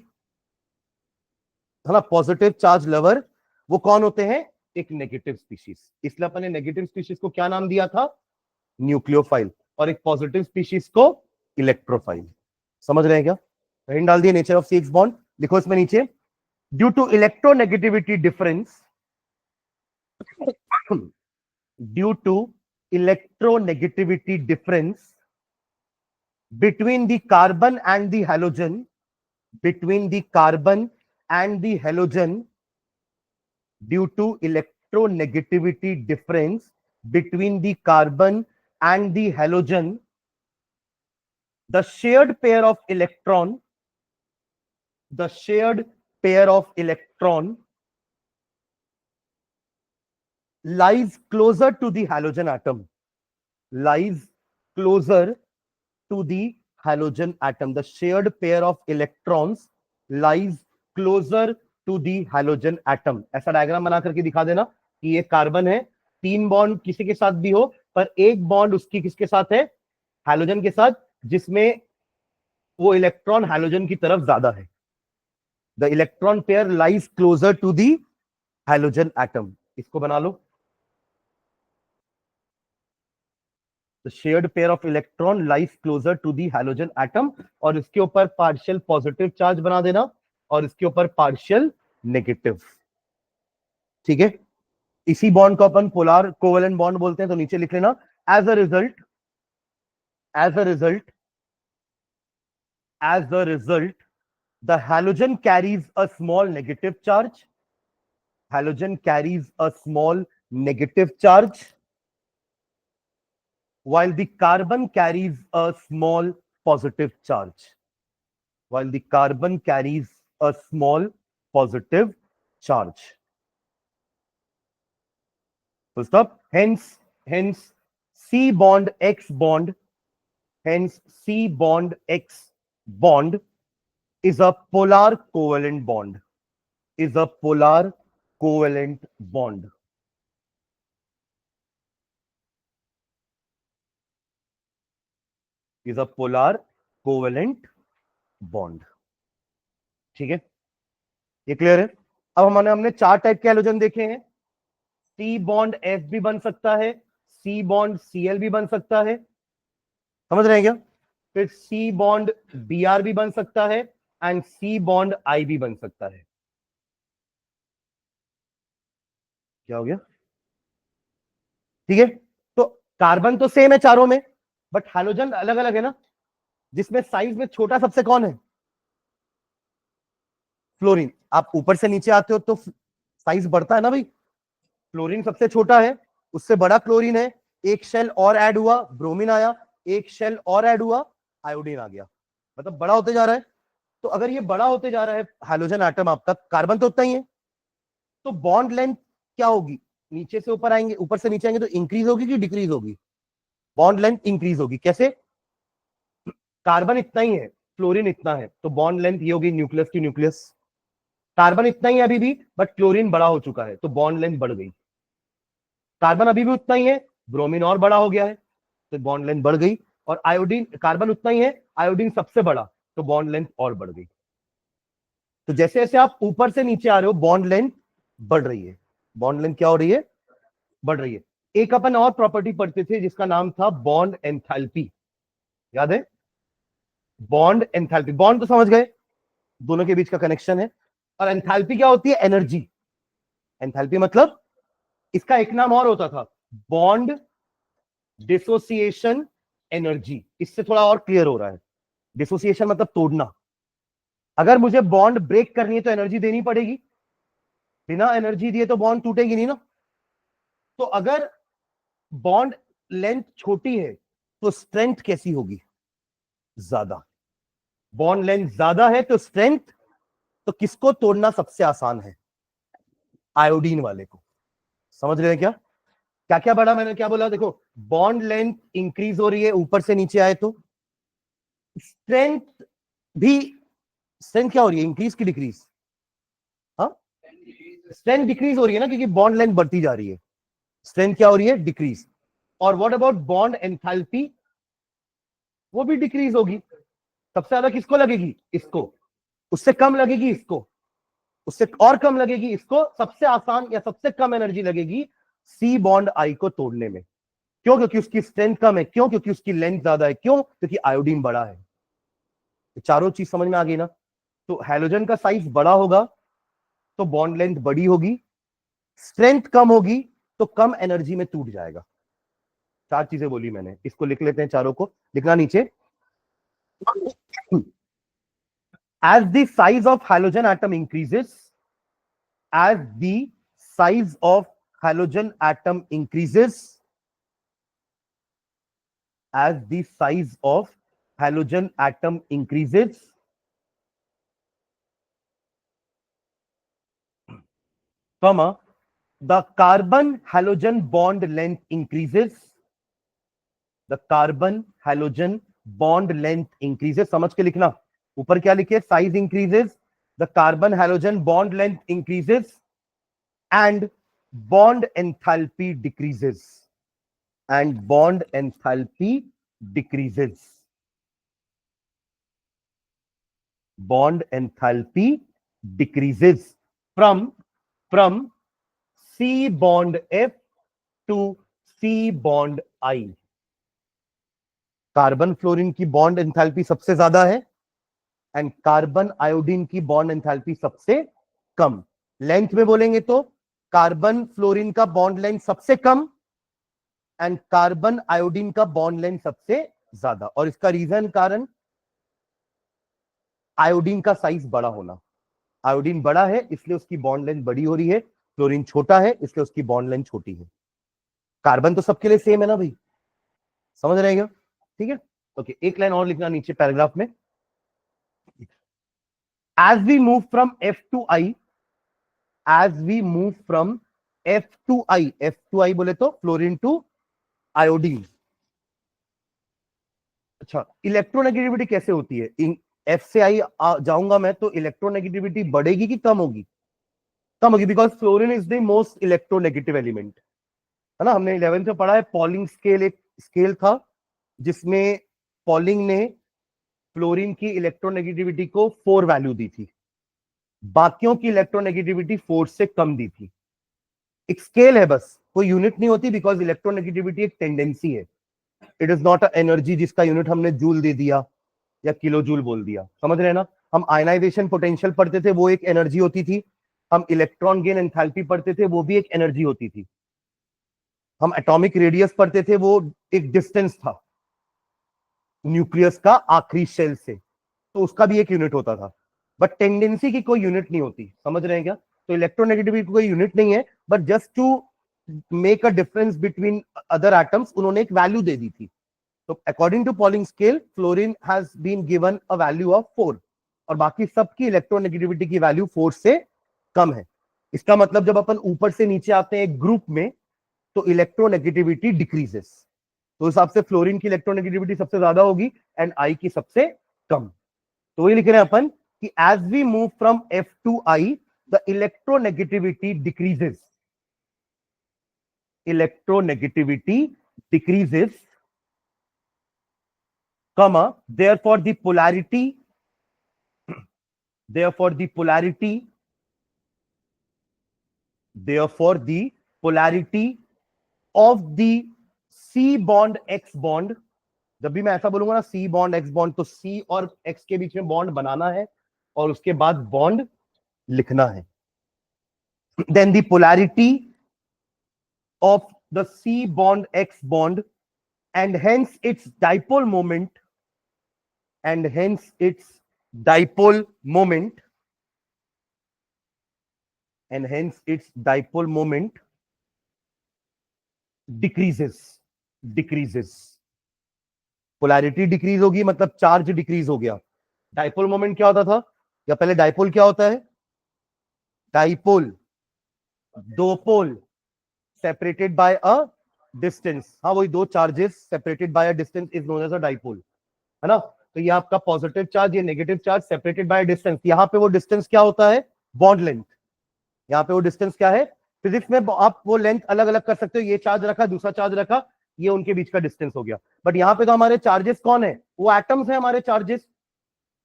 है ना, पॉजिटिव चार्ज लवर। वो कौन होते हैं? एक नेगेटिव स्पीशीज। इसलिए अपन ने नेगेटिव स्पीशीज को क्या नाम दिया था? न्यूक्लियोफाइल। और एक पॉजिटिव स्पीशीज को इलेक्ट्रोफाइल। समझ रहे हैं क्या? हिंट डाल दिया nature of C X bond, लिखो इसमें नीचे। Due to electronegativity difference, due to electronegativity difference between the carbon and the halogen, between the carbon and the halogen due to electronegativity difference between the carbon and the halogen, the shared pair of electron lies closer to the halogen atom. Lies closer to the halogen atom. The shared pair of electrons lies closer to the halogen atom. ऐसा डायग्राम बना करके दिखा देना कि ये कार्बन है, 3 बॉन्ड किसी के साथ भी हो, पर एक बॉन्ड उसकी किसके साथ है, हैलोजन के साथ, जिसमें वो इलेक्ट्रॉन हैलोजन की तरफ ज्यादा है. The electron pair lies closer to the halogen atom. इसको बना लो. The shared pair of electron lies closer to the halogen atom, और इसके ऊपर पार्शियल पॉजिटिव चार्ज बना देना और इसके ऊपर पार्शियल नेगेटिव. ठीक है, इसी बॉन्ड को अपन पोलर कोवेलेंट बॉन्ड बोलते हैं. तो नीचे लिख लेना, as a result the halogen carries a small negative charge. While the carbon carries a small positive charge. Full stop. Hence C bond X bond is a polar covalent bond. ठीक है, ये क्लियर है. अब हमने 4 टाइप के हैलोजन देखे हैं. C बॉन्ड F भी बन सकता है, C बॉन्ड Cl भी बन सकता है, समझ रहे हैं क्या? फिर C बॉन्ड Br भी बन सकता है एंड C बॉन्ड I भी बन सकता है. क्या हो गया? ठीक है, तो कार्बन तो सेम है चारों में, बट हैलोजन अलग अलग है ना. जिसमें साइज में छोटा सबसे कौन है? फ्लोरीन. आप ऊपर से नीचे आते हो तो साइज बढ़ता है ना भाई. फ्लोरीन सबसे छोटा है, उससे बड़ा क्लोरीन है, एक शेल और ऐड हुआ, ब्रोमीन आया, एक शेल और ऐड हुआ, आयोडीन आ गया. मतलब बड़ा होते जा रहा है. तो अगर ये बड़ा होते जा रहा है हैलोजन एटम आपका, कार्बन तो उतना ही है, तो बॉन्ड लेंथ क्या होगी? नीचे से ऊपर आएंगे, ऊपर से नीचे आएंगे तो इंक्रीज होगी कि डिक्रीज होगी? बॉन्ड लेंथ इंक्रीज होगी. कैसे? कार्बन इतना ही है, फ्लोरीन इतना है, तो बॉन्ड लेंथ ये होगी न्यूक्लियस टू न्यूक्लियस. कार्बन इतना ही है अभी भी, बट क्लोरीन बड़ा हो चुका है, तो बॉन्ड लेंथ बढ़ गई. कार्बन अभी भी उतना ही है, ब्रोमीन और बड़ा हो गया है, तो बॉन्ड लेंथ बढ़ गई. और आयोडीन, कार्बन उतना ही है, आयोडीन सबसे बड़ा, तो बॉन्ड लेंथ और बढ़ गई. तो जैसे जैसे आप ऊपर से नीचे आ रहे हो, बॉन्ड लेंथ बढ़ रही है. बॉन्ड लेंथ क्या हो रही है? बढ़ रही है. एक अपन और प्रॉपर्टी पढ़ते थे जिसका नाम था बॉन्ड एंथैल्पी. याद है? Bond enthalpy. बॉन्ड तो समझ गए, दोनों के बीच का कनेक्शन है. और एंथैल्पी क्या होती है? एनर्जी. एंथैल्पी मतलब, इसका एक नाम और होता था, बॉन्ड डिसोसिएशन एनर्जी. इससे थोड़ा और क्लियर हो रहा है. डिसोसिएशन मतलब तोड़ना. अगर मुझे बॉन्ड ब्रेक करनी है तो एनर्जी देनी पड़ेगी, बिना एनर्जी दिए तो बॉन्ड टूटेगी नहीं ना. तो अगर बॉन्ड लेंथ छोटी है तो स्ट्रेंथ कैसी होगी? ज्यादा. बॉन्ड लेंथ ज्यादा है तो स्ट्रेंथ, तो किसको तोड़ना सबसे आसान है? आयोडीन वाले को. समझ रहे हैं क्या? क्या क्या बढ़ा? मैंने क्या बोला? देखो, बॉन्ड लेंथ इंक्रीज हो रही है, ऊपर से नीचे आए तो स्ट्रेंथ भी, स्ट्रेंथ क्या हो रही है? इंक्रीज की डिक्रीज? हाँ, स्ट्रेंथ डिक्रीज हो रही है ना, क्योंकि बॉन्ड लेंथ बढ़ती जा रही है. स्ट्रेंथ क्या हो रही है? डिक्रीज. और व्हाट अबाउट बॉन्ड एंथैल्पी? वो भी डिक्रीज होगी. सबसे ज्यादा किसको लगेगी? इसको. उससे कम लगेगी इसको. उससे और कम लगेगी इसको. सबसे आसान या सबसे कम एनर्जी लगेगी सी बॉन्ड आई को तोड़ने में. क्यों? क्योंकि उसकी स्ट्रेंथ कम है. क्यों? क्योंकि उसकी लेंथ ज्यादा है. क्यों? क्योंकि आयोडीन बड़ा है. चारों चीज समझ में आ गई ना. तो हैलोजन का साइज बड़ा होगा तो बॉन्ड लेंथ बड़ी होगी, स्ट्रेंथ कम होगी तो कम एनर्जी में टूट जाएगा. 4 चीजें बोली मैंने. इसको लिख लेते हैं, चारों को लिखना नीचे. as the size of halogen atom increases, as the size of halogen atom increases, as the size of halogen atom increases, comma, the carbon halogen bond length increases, the carbon halogen bond length increases. समझ के लिखना, ऊपर क्या लिखे, size increases, the carbon halogen bond length increases and bond enthalpy decreases, and bond enthalpy decreases, bond enthalpy decreases from C bond F to C bond I. Carbon fluorine की बॉन्ड एंथैल्पी सबसे ज्यादा है एंड कार्बन आयोडीन की बॉन्ड एंथैल्पी सबसे कम. लेंथ में बोलेंगे तो कार्बन फ्लोरीन का बॉन्ड लेंथ सबसे कम एंड कार्बन आयोडीन का बॉन्ड लेंथ सबसे ज्यादा. और इसका रीजन कारण आयोडीन का साइज बड़ा होना. आयोडीन बड़ा है इसलिए उसकी बॉन्ड लेंथ बड़ी हो रही है, फ्लोरीन छोटा है इसलिए उसकी बॉन्ड लेंथ छोटी है. कार्बन तो सबके लिए सेम है ना भाई, समझ रहे हैं? ठीक है, ओके. एक लाइन और लिखना नीचे पैराग्राफ में. As we move from F to I, as we move from F to I बोले तो फ्लोरीन टू आयोडीन. अच्छा, इलेक्ट्रोनेगेटिविटी कैसे होती है? F से I जाऊंगा मैं तो इलेक्ट्रोनेगेटिविटी बढ़ेगी कि कम होगी? कम होगी, because fluorine is the most electronegative element, है ना. हमने 11th में पढ़ा है पॉलिंग स्केल, एक स्केल था जिसमें पॉलिंग ने फ्लोरीन की इलेक्ट्रोनेगेटिविटी को 4 वैल्यू दी थी, बाकियों की इलेक्ट्रोनेगेटिविटी 4 से कम दी थी. एक स्केल है बस, कोई यूनिट नहीं होती, बिकॉज इलेक्ट्रोनेगेटिविटी एक टेंडेंसी है. It is not a energy जिसका यूनिट हमने जूल दे दिया या किलो जूल बोल दिया. समझ रहे हैं ना. हम आयनाइजेशन पोटेंशियल पढ़ते थे, वो एक एनर्जी होती थी. हम इलेक्ट्रॉन गेन एंथैल्पी पढ़ते थे, वो भी एक एनर्जी होती थी. हम एटॉमिक रेडियस पढ़ते थे, वो एक डिस्टेंस था न्यूक्लियस का आखिरी शेल से, तो उसका भी एक यूनिट होता था. बट टेंडेंसी की कोई यूनिट नहीं होती. समझ रहे हैं क्या? तो इलेक्ट्रोनेगेटिविटी की कोई यूनिट नहीं है, but just to make a difference between other atoms उन्होंने एक वैल्यू दे दी थी. तो according to Pauling scale fluorine has been given a value of 4 और बाकी सबकी इलेक्ट्रोनेगेटिविटी की वैल्यू 4 से कम है. इसका मतलब जब अपन ऊपर से नीचे आते हैं एक ग्रुप में तो इलेक्ट्रोनेगेटिविटी डिक्रीजेस. तो हिसाब से फ्लोरीन की इलेक्ट्रोनेगेटिविटी सबसे ज्यादा होगी एंड आई की सबसे कम. तो ये लिख रहे हैं अपन कि as we move from F to I the electronegativity decreases, electronegativity decreases, comma, therefore the polarity of the C bond X bond. जब भी मैं ऐसा बोलूंगा ना C बॉन्ड X बॉन्ड, तो C और X के बीच में बॉन्ड बनाना है और उसके बाद बॉन्ड लिखना है. Then the polarity of the C bond X bond and hence its dipole moment, and hence its dipole moment, and hence its dipole moment decreases. Polarity decrease होगी मतलब चार्ज डिक्रीज हो गया. डाइपोल मोमेंट क्या होता था, या पहले डाइपोल क्या होता है? डाइपोल दो pole separated by a distance. हाँ, वही दो charges separated by a distance is known as a dipole, है ना. तो ये आपका पॉजिटिव चार्ज, ये negative charge separated by distance. यहाँ पे वो डिस्टेंस क्या होता है? Bond length. यहाँ पे वो डिस्टेंस क्या है? फिजिक्स में आप वो लेंथ अलग अलग कर सकते हो. ये चार्ज रखा, दूसरा चार्ज रखा, ये उनके बीच का डिस्टेंस हो गया. बट यहाँ पे तो हमारे चार्जेस कौन है? वो एटम्स है हमारे चार्जेस.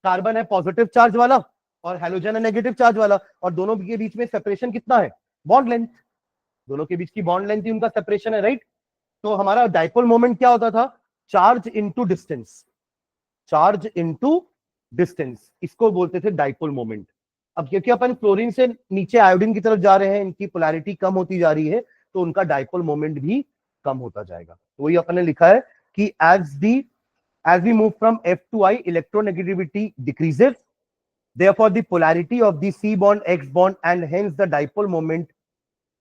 कार्बन है पॉजिटिव चार्ज वाला और हेलोजन है नेगेटिव चार्ज वाला, और दोनों के बीच में सेपरेशन कितना है? Bond length. दोनों के बीच की बॉन्ड लेंथ ही उनका सेपरेशन है, राइट. तो हमारा डाइपोल मोमेंट क्या होता था? Charge into distance, charge into distance, इसको बोलते थे डाइपोल मोमेंट. अब क्योंकि अपन फ्लोरीन से नीचे आयोडीन की तरफ जा रहे हैं, इनकी पोलैरिटी कम होती जा रही है, तो उनका डाइपोल मोमेंट भी कम होता जाएगा. तो वही अपन ने लिखा है कि as we move from F to I, electronegativity decreases Therefore, the polarity of the C bond, X bond, and hence the dipole moment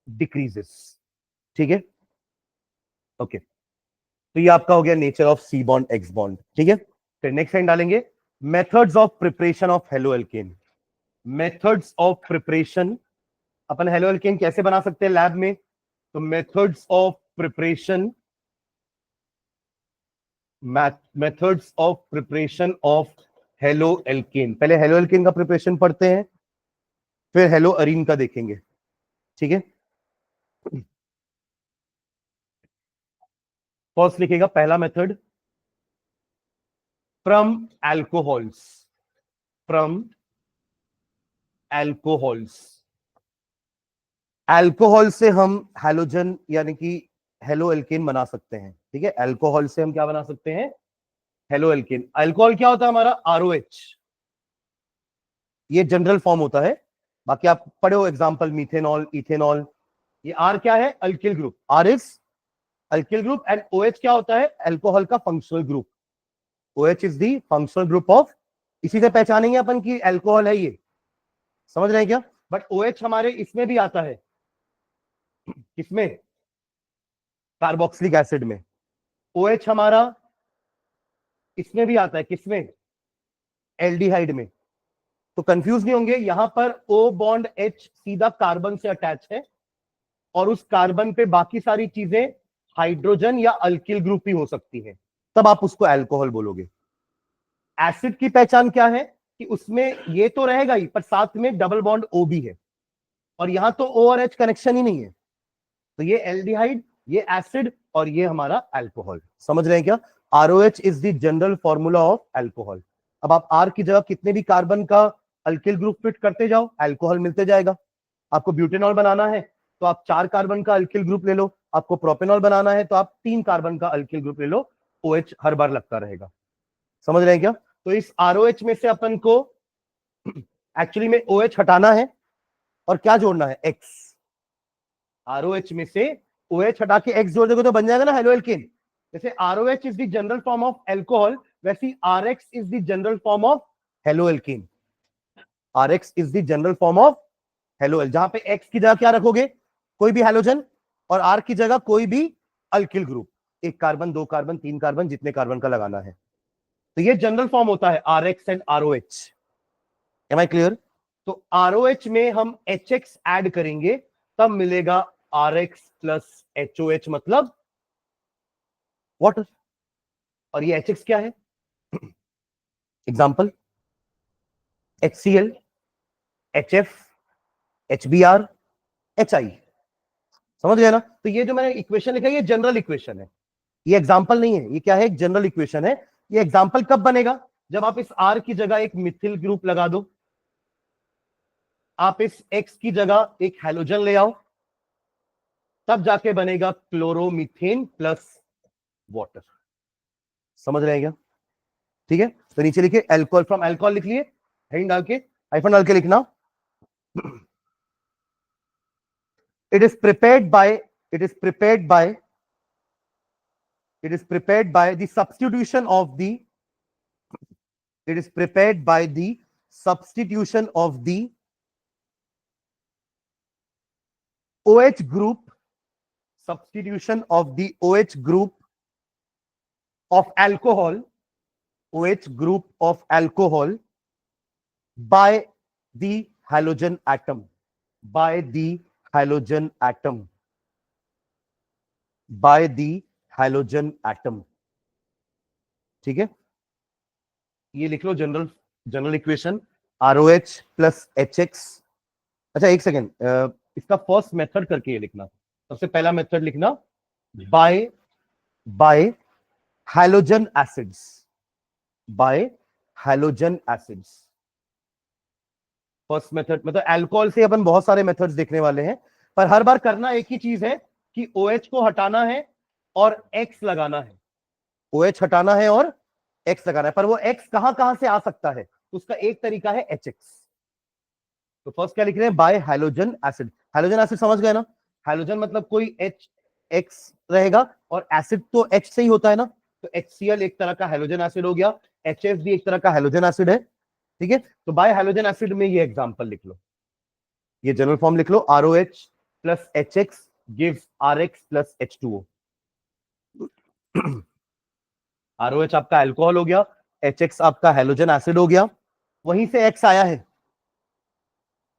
decreases. ठीक है, ओके तो ये आपका हो गया nature of C bond X bond. ठीक है, फिर नेक्स्ट लाइन डालेंगे methods of preparation of haloalkane. Methods of preparation, अपन हेलो एल्केन कैसे बना सकते हैं लैब में? तो methods of preparation, methods of preparation of haloalkane. पहले हेलो एल्केन का प्रिपरेशन पढ़ते हैं, फिर हेलो अरीन का देखेंगे. ठीक है, फर्स्ट लिखेगा पहला method from alcohols, from alcohols. Alcohol से हम हैलोजन यानी कि हेलो एल्केन बना सकते हैं. ठीक है, अल्कोहल से हम क्या बना सकते हैं? Halo alkane. अल्कोहल क्या होता है हमारा? ROH. ये जनरल फॉर्म होता है, बाकी आप पढ़े हो एग्जांपल मीथेनॉल, इथेनॉल. ये R क्या है? Alkyl group. R is alkyl group and OH क्या होता है? अल्कोहल का functional group. OH is the functional group of. इसी से पहचानेंगे अपन कि अल्कोहल है ये. समझ रहे हैं क्या? बट OH हमारे इसमें भी आता है. किसमें? कार्बोक्सिलिक एसिड में. OH हमारा इसमें भी आता है. किसमें? एल्डिहाइड में. तो कंफ्यूज नहीं होंगे, यहां पर O बॉन्ड H सीधा कार्बन से अटैच है और उस कार्बन पे बाकी सारी चीजें हाइड्रोजन या अल्किल ग्रुप ही हो सकती है, तब आप उसको अल्कोहल बोलोगे. एसिड की पहचान क्या है? कि उसमें ये तो रहेगा ही, पर साथ में डबल बॉन्ड O भी है, और यहां तो O और H कनेक्शन ही नहीं है. तो ये एल्डिहाइड, ये एसिड, और ये हमारा अल्कोहल. समझ रहे हैं क्या? ROH is the general formula of alcohol. अब आप R की जगह कितने भी कार्बन का अल्किल ग्रुप फिट करते जाओ, अल्कोहल मिलते जाएगा. आपको ब्यूटेनॉल बनाना है तो आप 4 कार्बन का अल्किल ग्रुप ले लो. आपको प्रोपेनॉल बनाना है तो आप 3 कार्बन का अल्किल ग्रुप ले लो. OH हर बार लगता रहेगा. समझ रहे हैं क्या? तो इस ROH में से अपन को एक्चुअली में OH हटाना है और क्या जोड़ना है? X. ROH में से OH हटा के X जोड़ दोगे तो बन जाएगा ना हेलो एल्केन. जैसे ROH is the general form of alcohol, वैसे RX is the general form of halo alkane. RX is the general form of hello L. जहां पे X की जगह क्या रखोगे? कोई भी हैलोजन, और R की जगह कोई भी alkyl group. 1 carbon, 2 carbon, 3 carbon, जितने कार्बन का लगाना है. तो ये जनरल फॉर्म होता है RX and ROH. Am I clear? तो ROH में हम HX ऐड करेंगे तब मिलेगा RX प्लस HOH, मतलब वाटर. और ये HX क्या है? Example HCl, HF, HBr, HI. समझ गए ना? तो ये जो मैंने इक्वेशन लिखा है ये जनरल इक्वेशन है, ये एग्जाम्पल नहीं है. ये क्या है? एक जनरल इक्वेशन है. ये एग्जाम्पल कब बनेगा? जब आप इस R की जगह एक मिथिल ग्रुप लगा दो, आप इस X की जगह एक हैलोजन ले आओ, तब जाके बनेगा क्लोरोमीथेन प्लस वाटर. समझ रहे हैं क्या? ठीक है, तो नीचे लिखिए अल्कोहल, फ्रॉम अल्कोहल लिख लिए, हेडिंग डाल के, हाइफन डाल के लिखना. it is prepared by it is prepared by it is prepared by the substitution of the it is prepared by the substitution of the OH group, substitution of the OH group of alcohol, OH group of alcohol by the halogen atom, by the halogen atom, by the halogen atom. ठीक है, ये लिख लो general equation ROH plus HX. अच्छा एक सेकेंड, इसका फर्स्ट मेथड करके ये लिखना. सबसे पहला मेथड लिखना bye halogen acids, bye halogen acids. First method मतलब अल्कोहल से अपन बहुत सारे मेथड्स देखने वाले हैं, पर हर बार करना एक ही चीज है कि OH को हटाना है और X लगाना है. OH हटाना है और X लगाना है, पर वो X कहां कहां से आ सकता है? उसका एक तरीका है HX. तो फर्स्ट क्या लिख रहे हैं? Bye halogen acid. Halogen acid समझ गए ना? हैलोजन मतलब कोई HX रहेगा, और एसिड तो H से ही होता है ना. तो HCl एक तरह का हैलोजन एसिड हो गया, HF भी एक तरह का हैलोजन एसिड है. ठीक है, तो बाय हैलोजन एसिड में ये एग्जांपल लिख लो, ये जनरल फॉर्म लिख लो, ROH plus HX gives RX plus H2O। ROH आपका अल्कोहल हो गया, HX आपका हैलोजन एसिड हो गया, वहीं से X आया है,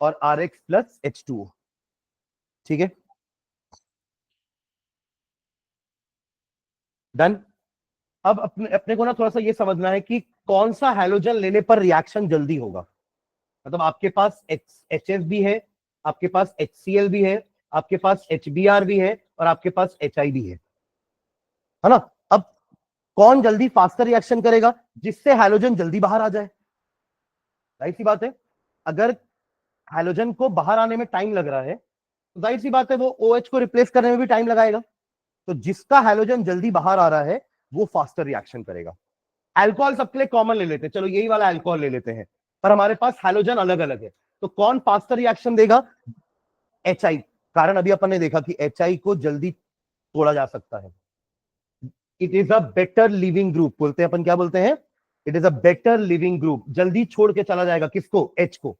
और RX प्लस H2O। ठीक है, डन। अब अपने अपने को ना थोड़ा सा ये समझना है कि कौन सा हैलोजन लेने पर रिएक्शन जल्दी होगा। मतलब आपके पास HF भी है, आपके पास HCl भी है, आपके पास HBr भी है, और आपके पास HI भी है ना। अब कौन जल्दी फास्टर रिएक्शन करेगा, जिससे हैलोजन जल्दी बाहर आ जाए। जाहिर सी बात है, अगर हैलोजन को बाहर आने में टाइम लग रहा है, तो जाहिर सी बात है वो OH को रिप्लेस करने में भी टाइम लगाएगा। तो जिसका हैलोजन जल्दी बाहर आ रहा है वो फास्टर रिएक्शन करेगा। अल्कोहल सबके लिए कॉमन ले लेते हैं, चलो यही वाला अल्कोहल ले लेते हैं, पर हमारे पास हैलोजन अलग अलग है, तो कौन फास्टर रिएक्शन देगा? HI। कारण अभी अपन ने देखा कि HI को जल्दी तोड़ा जा सकता है। It is a better leaving group, बोलते हैं अपन, क्या बोलते हैं? It is a better leaving group. जल्दी छोड़ के चला जाएगा, किसको? H को।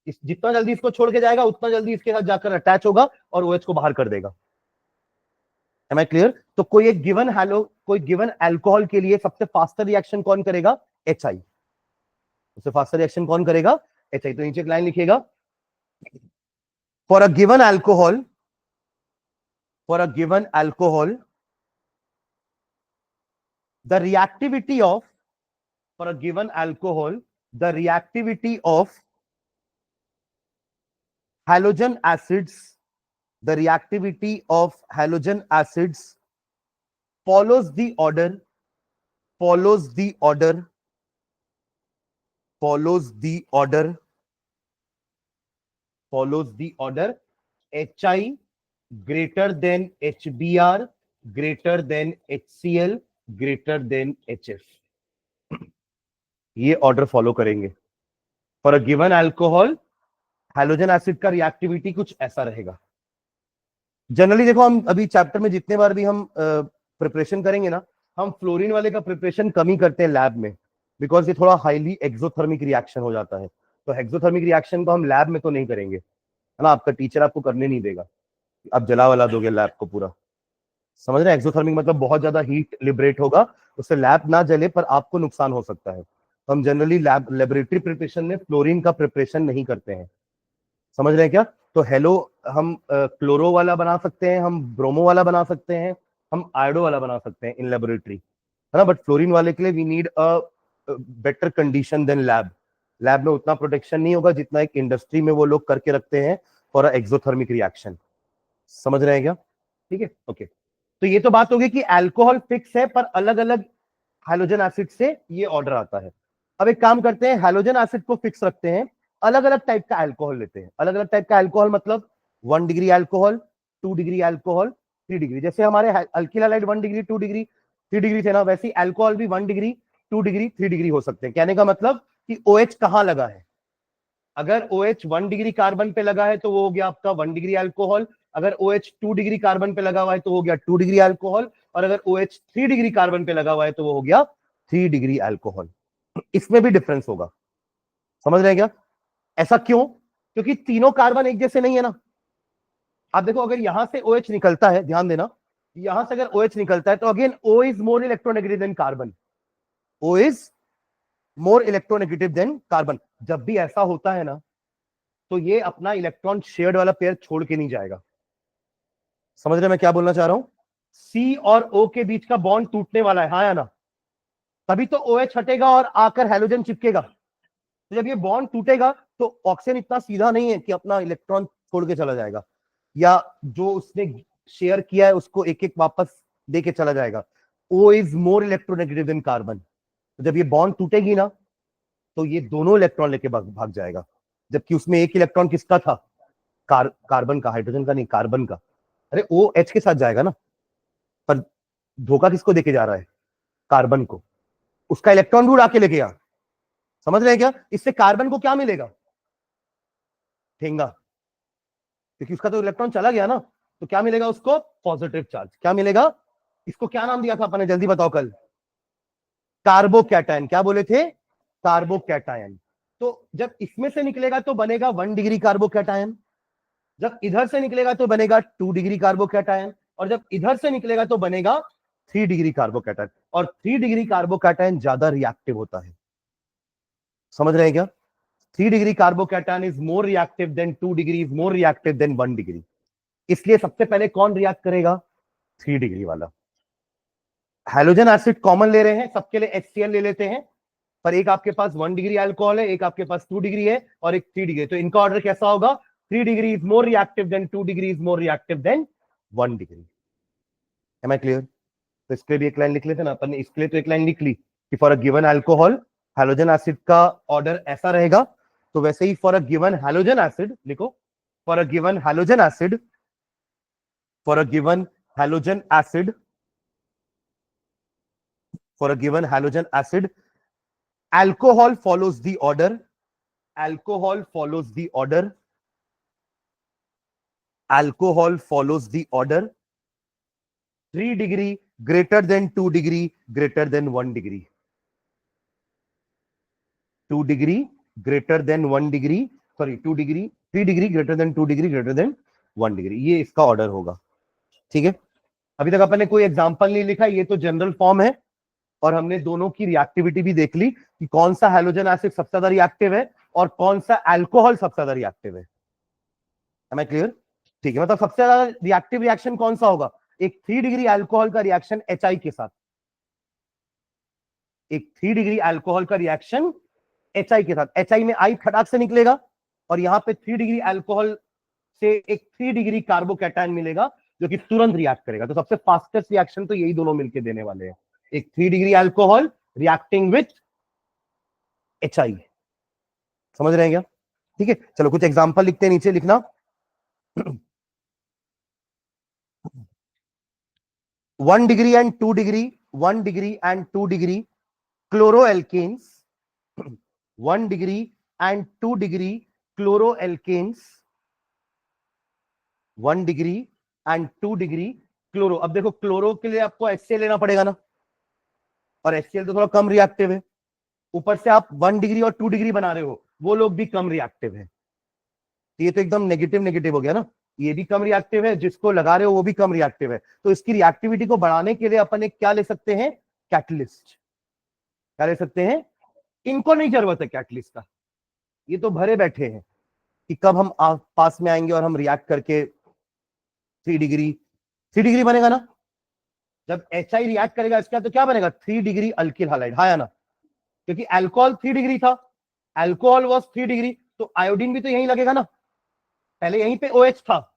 जितना जल्दी इसको छोड़ के जाएगा उतना जल्दी इसके साथ जाकर अटैच होगा और OH को बाहर कर देगा। Am I clear? तो कोई गिवन अल्कोहल के लिए सबसे फास्टर रिएक्शन कौन करेगा? HI। उससे फास्टर रिएक्शन कौन करेगा? HI। तो नीचे एक लाइन लिखिएगा, for a given alcohol, for a given alcohol the reactivity of, for a given alcohol, the reactivity of halogen acids, the reactivity of halogen acids follows the order, follows the order, follows the order, follows the order HI greater than HBr greater than HCl greater than HF। ये ऑर्डर फॉलो करेंगे। For a given alcohol halogen acid का रिएक्टिविटी कुछ ऐसा रहेगा। जनरली देखो, हम अभी चैप्टर में जितने बार भी हम प्रिपरेशन करेंगे ना, हम फ्लोरीन वाले का प्रिपरेशन कम ही करते हैं लैब में, बिकॉज ये थोड़ा हाईली एक्सोथर्मिक रिएक्शन हो जाता है। तो एक्सोथर्मिक रिएक्शन को हम लैब में तो नहीं करेंगे, है ना, आपका टीचर आपको करने नहीं देगा, आप जला वला दोगे लैब को पूरा। समझ रहे हैं? एक्सोथर्मिक मतलब बहुत ज्यादा हीट लिबरेट होगा, उससे लैब ना जले पर आपको नुकसान हो सकता है। तो हम जनरली लेबोरेटरी प्रिपरेशन में फ्लोरीन का प्रिपरेशन नहीं करते हैं। समझ रहे हैं क्या? तो हेलो, हम क्लोरो वाला बना सकते हैं, हम ब्रोमो वाला बना सकते हैं, हम आयोडो वाला बना सकते हैं इन लेबोरेटरी, है ना। बट फ्लोरीन वाले के लिए we need a better condition than lab. Lab में उतना प्रोटेक्शन नहीं होगा जितना एक इंडस्ट्री में वो लोग करके रखते हैं फॉर अ एक्सोथर्मिक रिएक्शन। समझ रहे हैं क्या? ठीक है, ओके। तो ये तो बात होगी कि अल्कोहल फिक्स है, पर अलग अलग हाइड्रोजन एसिड से ये ऑर्डर आता है। अब एक काम करते हैं, हाइड्रोजन एसिड को फिक्स रखते हैं, अलग अलग टाइप का अल्कोहल लेते हैं। अलग अलग टाइप का अल्कोहल मतलब 1 degree alcohol, 2 degree alcohol, 3 degree. जैसे हमारे alkyl halide 1 degree, 2 degree, 3 degree थे ना, वैसे ही अल्कोहल भी 1 डिग्री, 2 डिग्री, 3 डिग्री हो सकते हैं। कहने का मतलब कि OH कहां लगा है। अगर OH 1 डिग्री कार्बन पे लगा है तो वो हो गया आपका 1 डिग्री अल्कोहल। अगर OH 2 डिग्री कार्बन पे लगा हुआ है तो हो गया 2 डिग्री अल्कोहल। और अगर OH 3 डिग्री कार्बन पे लगा हुआ है तो वो हो गया 3 डिग्री अल्कोहल। इसमें भी डिफरेंस होगा। समझ रहे हैं क्या? ऐसा क्यों? क्योंकि तीनों कार्बन एक जैसे नहीं है ना। आप देखो, अगर यहां से OH निकलता है, ध्यान देना, यहां से अगर OH निकलता है तो again O is more electronegative than carbon. O is more electronegative than carbon. जब भी ऐसा होता है ना, तो ये अपना इलेक्ट्रॉन शेयर्ड वाला पेयर छोड़ के नहीं जाएगा। समझ रहे हैं मैं क्या बोलना चाह रहा हूं? C और O के बीच का बॉन्ड टूटने वाला है, हाँ या ना? तभी तो OH हटेगा और आकर हैलोजन चिपकेगा। तो जब ये बॉन्ड टूटेगा तो ऑक्सीजन इतना सीधा नहीं है कि अपना इलेक्ट्रॉन छोड़ के चला जाएगा, या जो उसने शेयर किया है उसको एक एक वापस दे के चला जाएगा। O is more electronegative than carbon. तो जब ये बॉन्ड टूटेगी ना, तो ये दोनों इलेक्ट्रॉन लेके भाग जाएगा। जबकि उसमें एक इलेक्ट्रॉन किसका था? कार्बन का, हाइड्रोजन का नहीं, कार्बन का। अरे OH के साथ जाएगा ना, पर धोखा किसको देके जा रहा है? कार्बन को। उसका इलेक्ट्रॉन भी उड़ा के लेके आ। समझ रहे हैं क्या? इससे कार्बन को क्या मिलेगा? ठेंगा। क्योंकि उसका तो इलेक्ट्रॉन चला गया ना, तो क्या मिलेगा उसको? Positive charge. क्या मिलेगा? इसको क्या नाम दिया था अपने, जल्दी बताओ कल? कार्बोकैटायन। क्या बोले थे? कार्बोकैटायन। तो जब इसमें से निकलेगा तो बनेगा 1 डिग्री कार्बोकैटायन, जब इधर से निकलेगा तो बनेगा 2 डिग्री कार्बोकैटायन, और जब इधर से निकलेगा तो बनेगा 3 डिग्री कार्बोकैटायन। और 3 डिग्री कार्बोकैटायन ज्यादा रिएक्टिव होता है, समझ रहे हैं क्या? 3 degree carbocation is more reactive than 2 degree, is more reactive than 1 degree. इसलिए सबसे पहले कौन रिएक्ट करेगा? 3 डिग्री वाला। हैलोजन एसिड कॉमन ले रहे हैं, सबके लिए HCl ले लेते हैं, पर एक आपके पास 1 डिग्री अल्कोहल है, एक आपके पास 2 डिग्री है, और एक 3 डिग्री। तो इनका ऑर्डर कैसा होगा? 3 degree is more reactive than 2 degree, is more reactive than 1 degree. Am I clear? तो इसके लिए भी एक लाइन लिख लेते ना अपन ने, इसके लिए तो एक लाइन लिख ली कि for a given alcohol halogen acid का ऑर्डर ऐसा रहेगा, तो वैसे ही for a given halogen acid लिखो, for a given halogen acid, for a given halogen acid, for a given halogen acid, alcohol follows the order, alcohol follows the order, alcohol follows the order 3 degree greater than 2 degree greater than 1 degree, 2 degree greater than 1 degree, sorry 2 degree 3 degree greater than 2 degree greater than 1 degree, ये इसका ऑर्डर होगा। ठीक है, अभी तक अपन ने कोई एग्जांपल नहीं लिखा, ये तो जनरल फॉर्म है, और हमने दोनों की रिएक्टिविटी भी देख ली कि कौन सा हैलोजन एसिड सबसे ज्यादा रिएक्टिव है और कौन सा अल्कोहल सबसे ज्यादा रिएक्टिव है। Am I clear? ठीक है, मतलब सबसे ज्यादा रिएक्टिव रिएक्शन कौन सा होगा? एक 3 डिग्री अल्कोहल का रिएक्शन HI के साथ, एक 3 डिग्री अल्कोहल का रिएक्शन HI के साथ, HI में I फटाक से निकलेगा, और यहां पे 3 डिग्री अल्कोहल से एक 3 डिग्री कार्बोकैटायन मिलेगा जो कि तुरंत रिएक्ट करेगा। तो सबसे फास्टेस्ट रिएक्शन तो यही दोनों मिलकर देने वाले हैं, एक 3 degree alcohol reacting with HI। समझ रहे हैं क्या? ठीक है, चलो कुछ एग्जांपल लिखते हैं, नीचे लिखना। 1 degree and 2 degree, 1 degree and 2 degree chloroalkanes, 1 degree and 2 degree chloroalkanes, 1 degree and 2 degree chloro. अब देखो क्लोरो के लिए आपको HCl लेना पड़ेगा ना, और HCl तो थोड़ा कम रिएक्टिव है, ऊपर से आप 1 डिग्री और 2 डिग्री बना रहे हो, वो लोग भी कम रिएक्टिव है, ये तो एकदम नेगेटिव नेगेटिव हो गया ना, ये भी कम रिएक्टिव है, जिसको लगा रहे हो वो भी कम रिएक्टिव है। तो इसकी रिएक्टिविटी को बढ़ाने के लिए अपन एक क्या ले सकते हैं? कैटलिस्ट। क्या ले सकते हैं? इनको नहीं जरूरत है कैटलिस्ट का, ये तो भरे बैठे हैं कि कब हम पास में आएंगे और हम रिएक्ट करके 3 डिग्री बनेगा ना, जब HI रिएक्ट करेगा इसका तो क्या बनेगा? 3 डिग्री अल्किल हैलाइड, हाँ या ना? क्योंकि अल्कोहल 3 डिग्री था, अल्कोहल वाज 3 डिग्री, तो आयोडीन भी तो यहीं लगेगा ना, पहले यहीं पे OH था,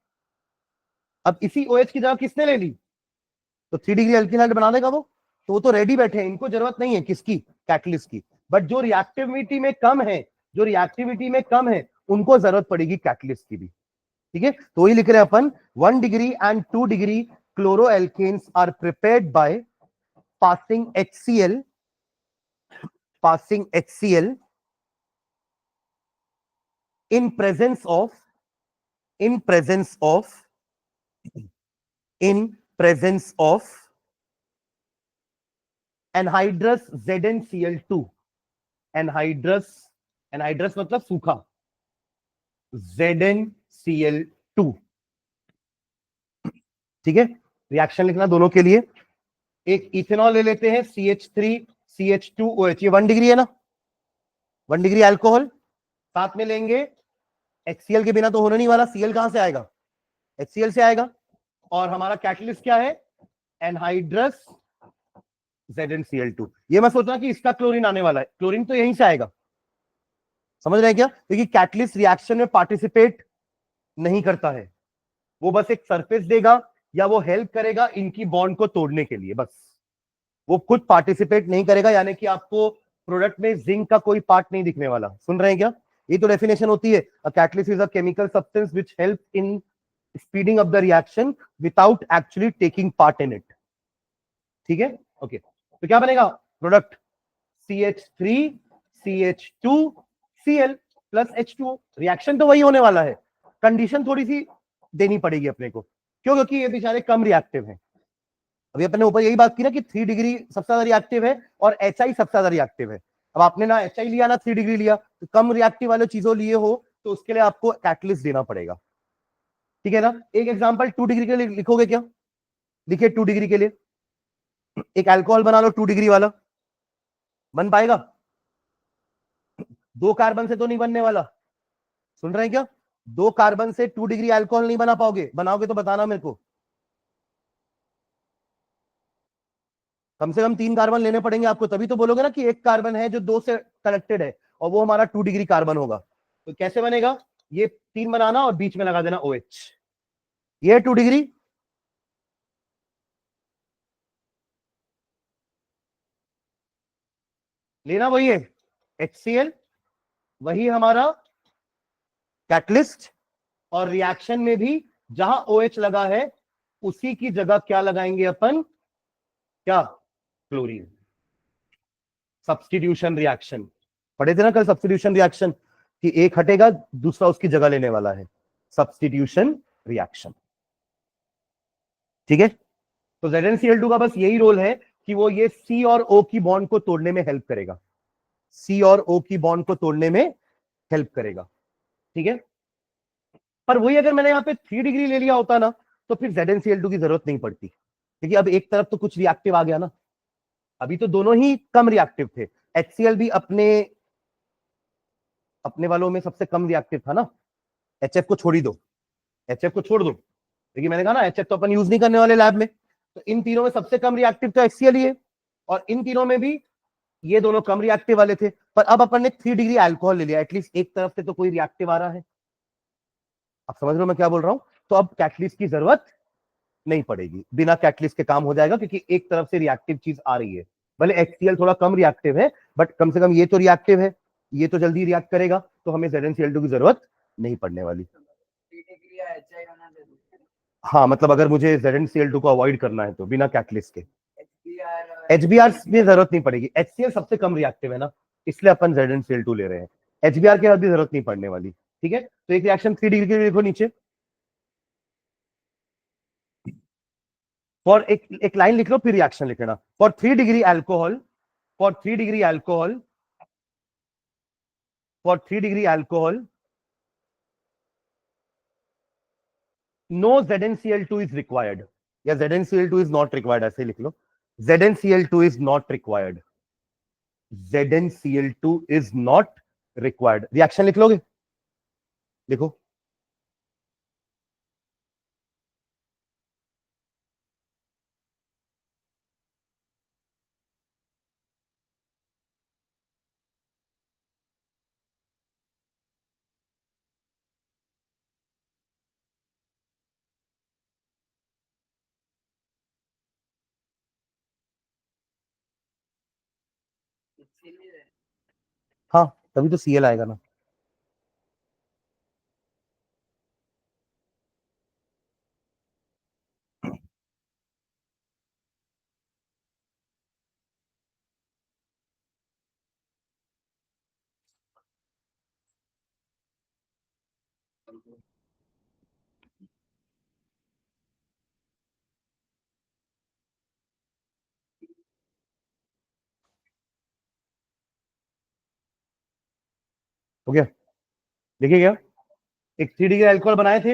अब इसी OH की जगह किसने ले ली? तो 3 डिग्री अल्किल हैलाइड बना देगा वो, तो वो तो रेडी बैठे हैं, इनको जरूरत नहीं है किसकी? कैटलिस्ट की। बट जो रिएक्टिविटी में कम है, जो रिएक्टिविटी में कम है, उनको जरूरत पड़ेगी कैटलिस्ट की भी। ठीक है, तो वही लिख रहे हैं अपन, 1 degree and 2 degree chloroalkanes are prepared by passing HCl in presence of anhydrous ZnCl2, anhydrous मतलब सूखा, ZnCl2। ठीक है, रिएक्शन लिखना दोनों के लिए। एक इथेनॉल ले लेते हैं, CH3CH2OH, ये 1 डिग्री है ना, 1 डिग्री अल्कोहल, साथ में लेंगे HCl के बिना तो होने नहीं वाला, Cl कहां से आएगा? HCl से आएगा, और हमारा कैटलिस्ट क्या है? Anhydrous ZnCl2। ये मैं सोच रहा कि इसका क्लोरीन आने वाला है, क्लोरीन तो यहीं से आएगा, समझ रहे हैं क्या? क्योंकि कैटलिस्ट रिएक्शन में पार्टिसिपेट नहीं करता है, वो बस एक सरफेस देगा या वो हेल्प करेगा इनकी बॉन्ड को तोड़ने के लिए, बस वो खुद पार्टिसिपेट नहीं करेगा, यानी कि आपको प्रोडक्ट में जिंक का कोई पार्ट नहीं दिखने वाला। सुन रहे हैं क्या? ये तो डेफिनेशन होती है, a catalyst is a chemical substance which help in speeding up the reaction without actually taking part in it. ठीक है, ओके, तो क्या बनेगा product? CH3CH2Cl plus H2O। Reaction तो वही होने वाला है, कंडीशन थोड़ी सी देनी पड़ेगी अपने को, क्यों? क्योंकि ये बेचारे कम रिएक्टिव हैं। अभी अपने ऊपर यही बात की ना कि 3 डिग्री सबसे ज्यादा रिएक्टिव है और HI सबसे ज्यादा रिएक्टिव है, अब आपने ना HI लिया ना 3 डिग्री लिया, तो कम रिएक्टिव वाले चीजों लिए हो तो उसके लिए आपको कैटलिस्ट देना पड़ेगा, ठीक है ना। एक एग्जांपल 2 डिग्री के लिए लिखोगे क्या? लिखिए 2 डिग्री के लिए एक अल्कोहल बना लो 2 डिग्री वाला, बन पाएगा? 2 कार्बन से तो नहीं बनने वाला, सुन रहे हैं क्या? 2 कार्बन से 2 डिग्री अल्कोहल नहीं बना पाओगे, बनाओगे तो बताना मेरे को। कम से कम 3 कार्बन लेने पड़ेंगे आपको, तभी तो बोलोगे ना कि एक कार्बन है जो 2 से कनेक्टेड है और वो हमारा 2 डिग्री कार्बन होगा। तो कैसे बनेगा? ये 3 बनाना और बीच में लगा देना OH, ये 2 डिग्री। लेना वही है HCl, वही हमारा कैटलिस्ट, और रिएक्शन में भी जहां OH लगा है उसी की जगह क्या लगाएंगे अपन? क्या? क्लोरीन। सब्स्टिट्यूशन रिएक्शन पढ़े थे ना कल, सब्स्टिट्यूशन रिएक्शन कि एक हटेगा दूसरा उसकी जगह लेने वाला है, सब्स्टिट्यूशन रिएक्शन, ठीक है। तो ZnCl2 का बस यही रोल है कि वो ये C और O की बॉन्ड को तोड़ने में हेल्प करेगा, C और O की बॉन्ड को तोड़ने में हेल्प करेगा, ठीक है। पर वही अगर मैंने यहाँ पे 3 डिग्री ले लिया होता ना तो फिर ZnCl2 की जरूरत नहीं पड़ती, क्योंकि अब एक तरफ तो कुछ रिएक्टिव आ गया ना, अभी तो दोनों ही कम रिएक्टिव थे। HCl भी अपने अपने वालों में सबसे कम रिएक्टिव था ना, HF को छोड़ ही दो, HF को छोड़ दो, लेकिन मैंने कहा ना HF तो अपन यूज नहीं करने वाले लैब में, तो इन तीनों में सबसे कम रिएक्टिव तो HCl ही है, और इन तीनों में भी ये दोनों कम रिएक्टिव वाले थे। पर अब अपन ने 3 डिग्री अल्कोहल ले लिया, एटलीस्ट एक तरफ से तो कोई रिएक्टिव आ रहा है, आप समझ रहे हो मैं क्या बोल रहा हूं। तो अब कैटलिस्ट की जरूरत नहीं पड़ेगी, बिना कैटलिस्ट के काम हो जाएगा, क्योंकि एक तरफ से रिएक्टिव चीज आ रही है। भले HCl थोड़ा कम रिएक्टिव है, बट कम से कम ये तो रिएक्टिव है, ये तो जल्दी रिएक्ट करेगा, तो हमें ZnCl2 की जरूरत नहीं पड़ने वाली। हाँ, मतलब अगर मुझे ZnCl2 को अवॉइड करना है तो बिना कैटलिस्ट के HBr में जरूरत नहीं पड़ेगी, HCl सबसे कम रिएक्टिव है ना, इसलिए अपन ZnCl2 ले रहे हैं, HBr के बाद भी जरूरत नहीं पड़ने वाली, ठीक है। तो एक रिएक्शन 3 डिग्री के लिए देखो नीचे, फॉर एक लाइन लिख लो फिर रिएक्शन लिख लेना। For 3 degree alcohol, for 3 degree alcohol, for 3 degree alcohol no ZnCl2 is required, या ZnCl2 इज नॉट रिक्वायर्ड, ऐसे लिख लो, ZnCl2 is not required, ZnCl2 is not required. Reaction लिख लोगे? लिखो। हाँ, तभी तो Cl आएगा ना। हो गया? देखिए क्या, एक 3 डिग्री अल्कोहल बनाए थे,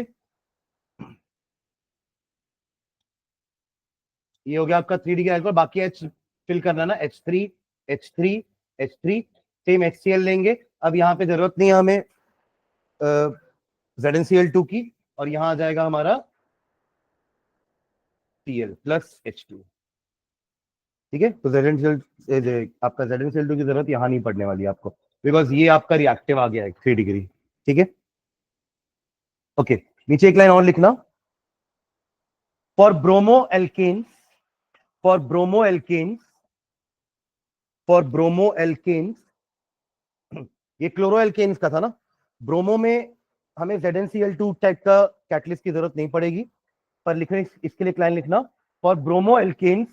ये हो गया आपका 3 डिग्री अल्कोहल, बाकी H फिल करना ना, H3 H3 H3, same HCl लेंगे। अब यहाँ पे जरूरत नहीं है हमें ZnCl2 की, और यहाँ आ जाएगा हमारा Cl प्लस H2, ठीक है। तो आपका ZnCl2 की जरूरत यहाँ नहीं पड़ने वाली आपको, बिकॉज ये आपका रिएक्टिव आ गया है 3 डिग्री, ठीक है। ओके, नीचे एक लाइन और लिखना, for bromo alkanes, for bromo alkanes, for bromo alkanes, ये क्लोरो एल्केन्स का था ना, ब्रोमो में हमें ZnCl2 टाइप का कैटलिस्ट की जरूरत नहीं पड़ेगी, पर लिखने इसके लिए एक लाइन लिखना, for bromo alkanes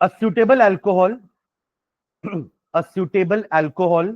a suitable alcohol a suitable alcohol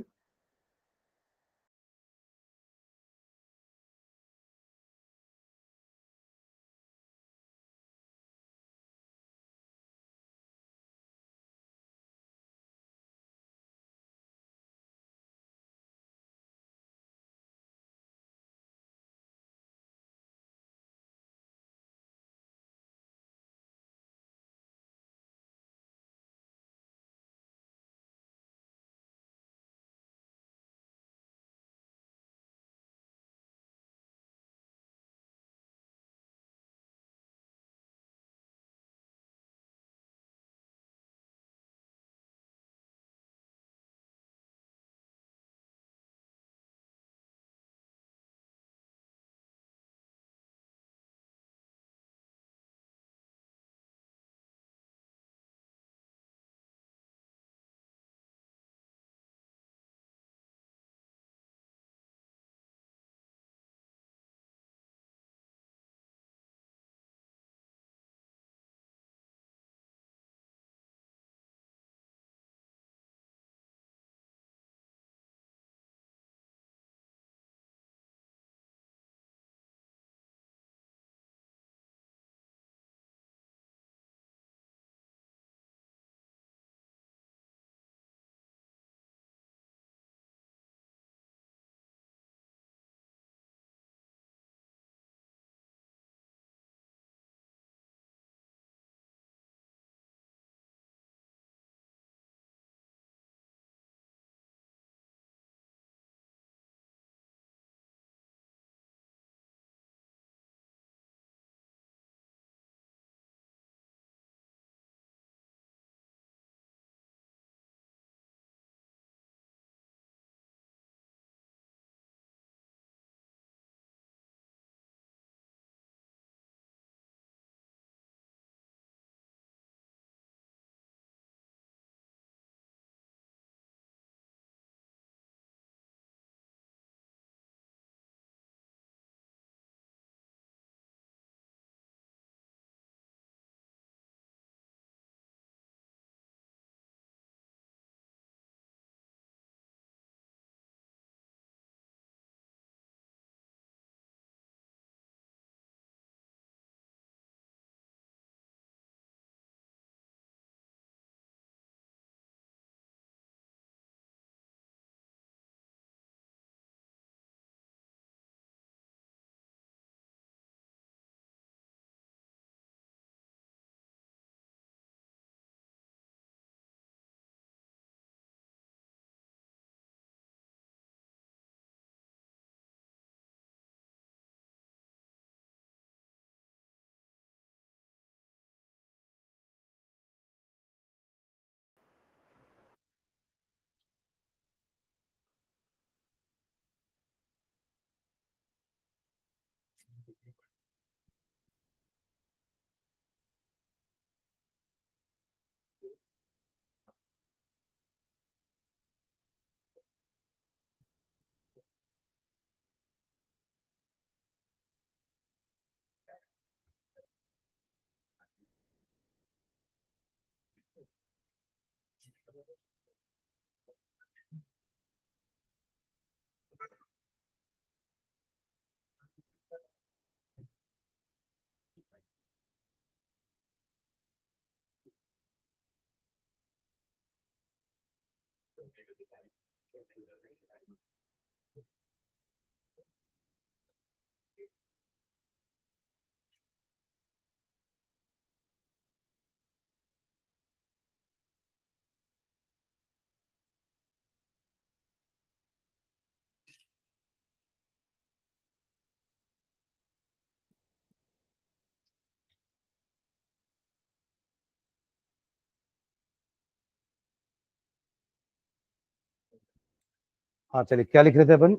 हाँ चलिए, क्या लिख रहे थे अपन?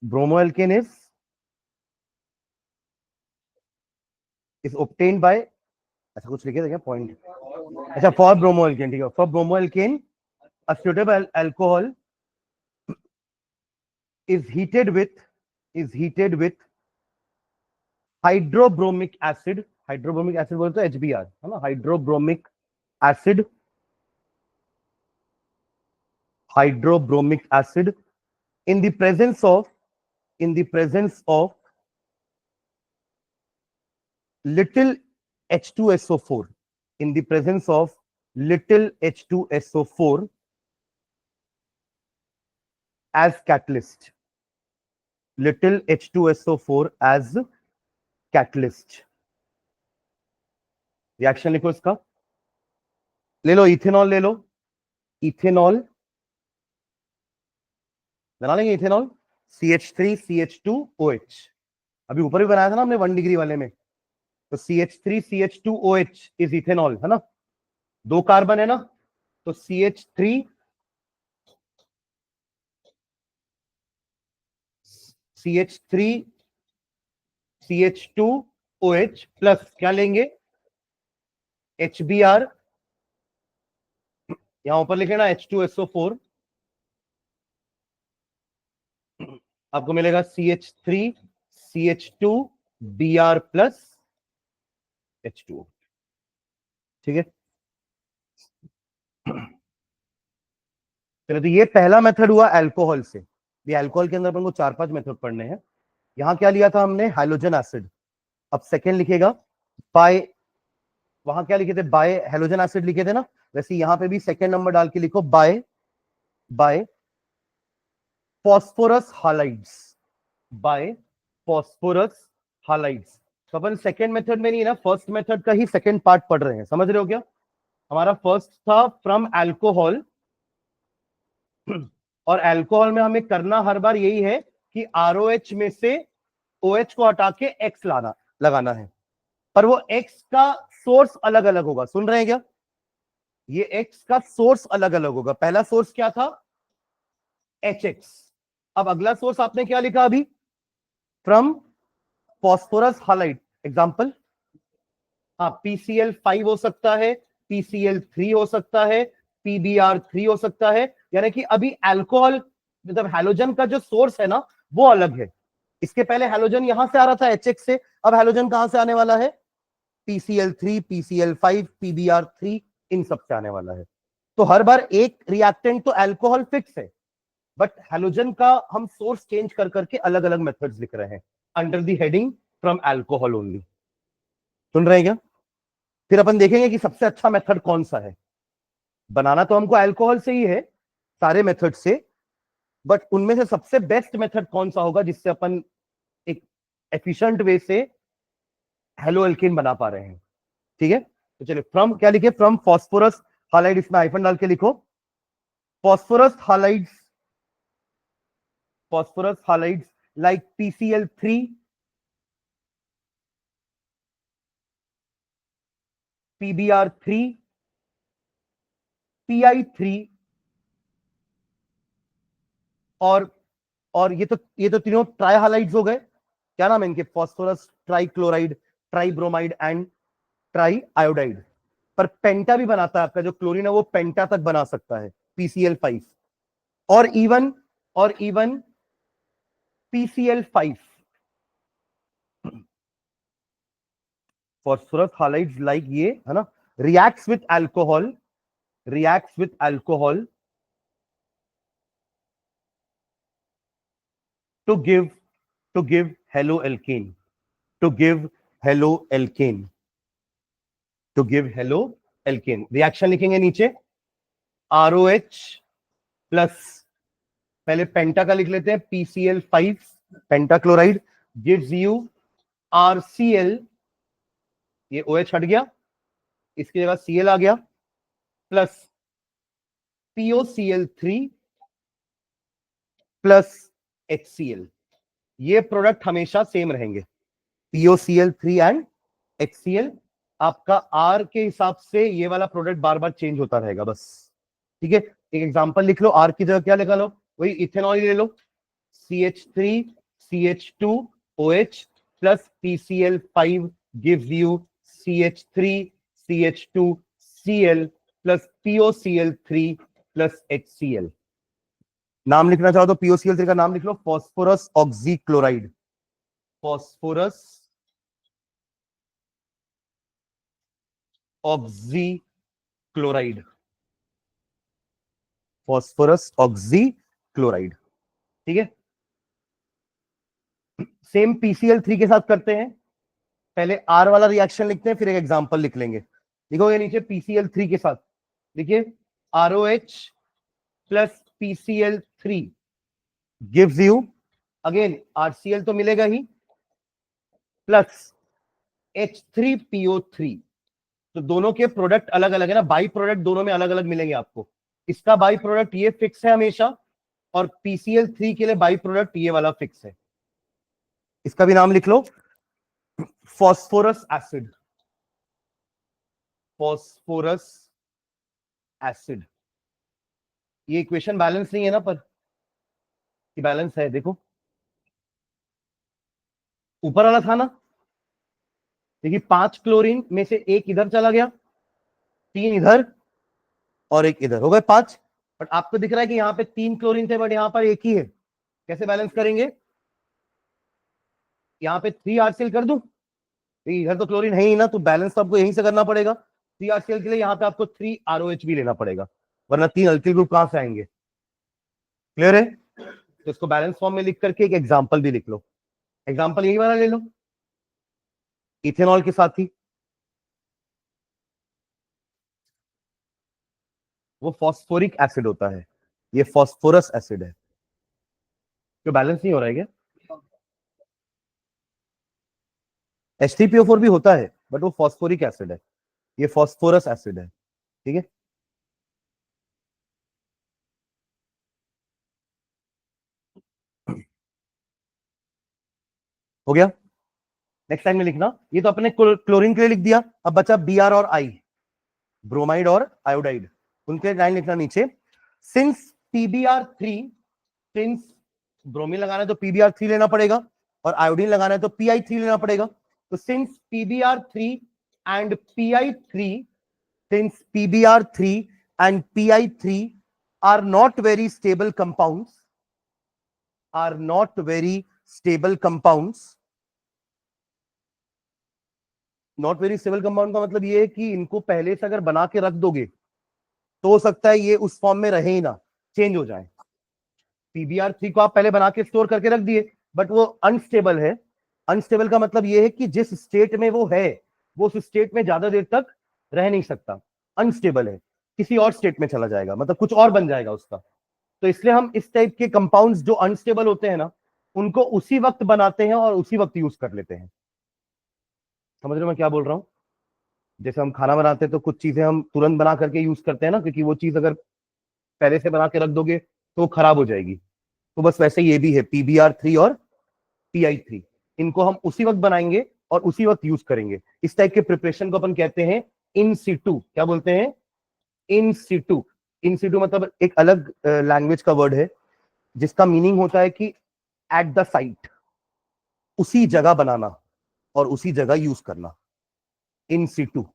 ब्रोमोएल्केन इज ऑब्टेन्ड बाय, अच्छा कुछ लिखे थे क्या पॉइंट? अच्छा, फॉर ब्रोमोएल्केन, ठीक है, for bromoalkane a suitable alcohol is heated with hydrobromic acid. Hydrobromic acid बोलते तो HBr है ना, hydrobromic acid, hydrobromic acid in the presence of in the presence of little H2SO4, in the presence of little H2SO4 as catalyst, little H2SO4 as catalyst। Reaction लिखो इसका, ले लो इथेनॉल, ले लो इथेनॉल, बना लेंगे इथेनॉल, CH3CH2OH। अभी ऊपर भी बनाया था ना हमने 1 डिग्री वाले में, तो CH3CH2OH इज इथेनॉल, है ना, 2 कार्बन है ना, तो CH3 CH2OH प्लस क्या लेंगे, HBr, यहां ऊपर लिखे ना H2SO4, आपको मिलेगा CH3CH2Br प्लस H2O। ठीक है, चलो, तो ये पहला मेथड हुआ अल्कोहल से। ये अल्कोहल के अंदर अपन को 4-5 मेथड पढ़ने हैं। यहां क्या लिया था हमने, हाइड्रोजन एसिड। अब सेकेंड लिखेगा बाय, वहां क्या लिखे थे, बाय हाइड्रोजन एसिड लिखे थे ना, वैसे यहां पे भी सेकेंड नंबर डाल के लिखो by, by phosphorus halides, by phosphorus halides. तो अपन सेकेंड मेथड में नहीं है ना, फर्स्ट मेथड का ही सेकेंड पार्ट पढ़ रहे हैं, समझ रहे हो क्या? हमारा फर्स्ट था फ्रॉम अल्कोहल, और अल्कोहल में हमें करना हर बार यही है कि ROH में से OH को हटा के X लाना, लगाना है, पर वो X का सोर्स अलग अलग होगा। सुन रहे हैं क्या? ये X का सोर्स अलग अलग होगा। पहला सोर्स क्या था, HX। अब अगला सोर्स आपने क्या लिखा अभी, फ्रॉम फॉस्फोरस हालाइड, एग्जांपल, हाँ PCl5 हो सकता है, PCl3 हो सकता है, PBr3 हो सकता है। यानी कि अभी अल्कोहल मतलब हैलोजन का जो सोर्स है ना वो अलग है। इसके पहले हैलोजन यहां से आ रहा था HX से, अब हैलोजन कहां से आने वाला है, PCl3, PCl5, PBr3, इन सब से आने वाला है। तो हर बार एक रिएक्टेंट तो अल्कोहल फिक्स है, बट हैलोजन का हम सोर्स चेंज कर करके अलग अलग मेथड्स लिख रहे हैं under the heading from alcohol only. सुन रहे हैं क्या? फिर अपन देखेंगे कि सबसे अच्छा मेथड कौन सा है। बनाना तो हमको अल्कोहल से ही है सारे मेथड से, बट उनमें से सबसे बेस्ट मेथड कौन सा होगा जिससे अपन एक एफिशिएंट वे से हेलो एल्केन बना पा रहे हैं। ठीक है, तो चलिए, फ्रॉम क्या लिखे, फ्रॉम फॉस्फोरस हालाइड, इसमें आइफन डाल के लिखो, phosphorus halides, phosphorus halides like PCl3, PBr3, Pi3, और ये तो तीनों ट्राई हालाइड्स हो गए। क्या नाम है इनके, phosphorus trichloride, tribromide and triiodide. पर पेंटा भी बनाता है, आपका जो क्लोरीन है वो पेंटा तक बना सकता है, PCl5, और even PCl5, phosphorus halides like ये है ना, reacts with alcohol, reacts with alcohol to give haloalkane, to give haloalkane, to give haloalkane. Reaction लिखेंगे नीचे, ROH प्लस, पहले पेंटा का लिख लेते हैं, PCl5 pentachloride gives you RCl, ये OH हट गया, इसकी जगह Cl आ गया, प्लस POCl3 प्लस HCl. ये प्रोडक्ट हमेशा सेम रहेंगे, POCl3 एंड HCl. आपका R के हिसाब से ये वाला प्रोडक्ट बार बार चेंज होता रहेगा बस. ठीक है, एक एग्जांपल लिख लो, R की जगह क्या लिखा लो, वही इथेनॉल ले लो, CH3 CH2OH plus PCl5 gives you CH3 CH2Cl plus POCl3 plus HCl. नाम लिखना चाहो तो POCl3 का नाम लिख लो, phosphorus oxychloride, phosphorus oxychloride, phosphorus oxychloride. ठीक है, सेम PCl3 के साथ करते हैं. पहले R वाला रिएक्शन लिखते हैं, फिर एक एग्जांपल लिख लेंगे. लिखोगे नीचे PCl3 के साथ, देखिए ROH plus PCl3 gives you again RCl तो मिलेगा ही, प्लस H3PO3. तो दोनों के प्रोडक्ट अलग अलग है ना, बाई प्रोडक्ट दोनों में अलग अलग मिलेंगे आपको. इसका बाई प्रोडक्ट ये फिक्स है हमेशा, और PCl3 के लिए बाई प्रोडक्ट ये वाला फिक्स है. इसका भी नाम लिख लो, फॉस्फोरस एसिड, फॉस्फोरस एसिड. ये इक्वेशन बैलेंस नहीं है ना, पर बैलेंस है. देखो ऊपर वाला था ना, देखिए 5 क्लोरीन में से एक इधर चला गया, 3 इधर और एक इधर, हो गए 5. बट आपको दिख रहा है कि यहाँ पे 3 क्लोरीन थे, बट यहाँ पर एक ही है. कैसे बैलेंस करेंगे, यहाँ पे 3 RCl कर दूं, इधर तो क्लोरीन है ही ना, तो बैलेंस तो आपको यहीं से करना पड़ेगा. 3 RCl के लिए यहाँ पे आपको 3 ROH भी लेना पड़ेगा, वरना 3 अल्किल ग्रुप कहां से आएंगे. क्लियर है, तो इसको बैलेंस फॉर्म में लिख करके एक एग्जांपल भी लिख लो. एग्जांपल यही वाला ले लो, इथेनॉल के साथ ही. वो फॉस्फोरिक एसिड होता है, ये फॉस्फोरस एसिड है. जो बैलेंस नहीं हो रहा है क्या, H3PO4 भी होता है, बट वो फॉस्फोरिक एसिड है, ये फॉस्फोरस एसिड है. ठीक है, हो गया. नेक्स्ट टाइम में लिखना, ये तो अपने क्लोरीन के लिए लिख दिया. अब बचा Br और I, ब्रोमाइड और आयोडाइड, उनके लाइन लिखना नीचे. सिंस PBr3, सिंस ब्रोमीन लगाना है तो PBr3 लेना पड़ेगा, और आयोडीन लगाना है तो Pi3 लेना पड़ेगा. तो since PBr3 and Pi3, since PBr3 and Pi3 are not very stable compounds, are not very stable compounds. Not very stable compound का मतलब ये है कि इनको पहले से अगर बना के रख दोगे तो हो सकता है ये उस फॉर्म में रहे ही ना, चेंज हो जाए. PBr3 को आप पहले बना के स्टोर करके रख दिए, बट वो अनस्टेबल है. अनस्टेबल का मतलब ये है कि जिस स्टेट में वो है, वो उस स्टेट में ज्यादा देर तक रह नहीं सकता. अनस्टेबल है, किसी और स्टेट में चला जाएगा, मतलब कुछ और बन जाएगा उसका. तो इसलिए हम इस टाइप के कंपाउंड्स जो अनस्टेबल होते हैं ना, उनको उसी वक्त बनाते हैं और उसी वक्त यूज कर लेते हैं. समझ रहे हो मैं क्या बोल रहा हूँ. जैसे हम खाना बनाते हैं तो कुछ चीजें हम तुरंत बना करके यूज करते हैं ना, क्योंकि वो चीज अगर पहले से बना के रख दोगे तो खराब हो जाएगी. तो बस वैसे ये भी है, PBr3 और Pi3, इनको हम उसी वक्त बनाएंगे और उसी वक्त यूज करेंगे. इस टाइप के प्रिपरेशन को अपन कहते हैं इन सिटू. क्या बोलते हैं, इन सिटू. इन सिटू मतलब एक अलग लैंग्वेज का वर्ड है, जिसका मीनिंग होता है कि एट द साइट, उसी जगह बनाना और उसी जगह यूज करना. इन सिटू,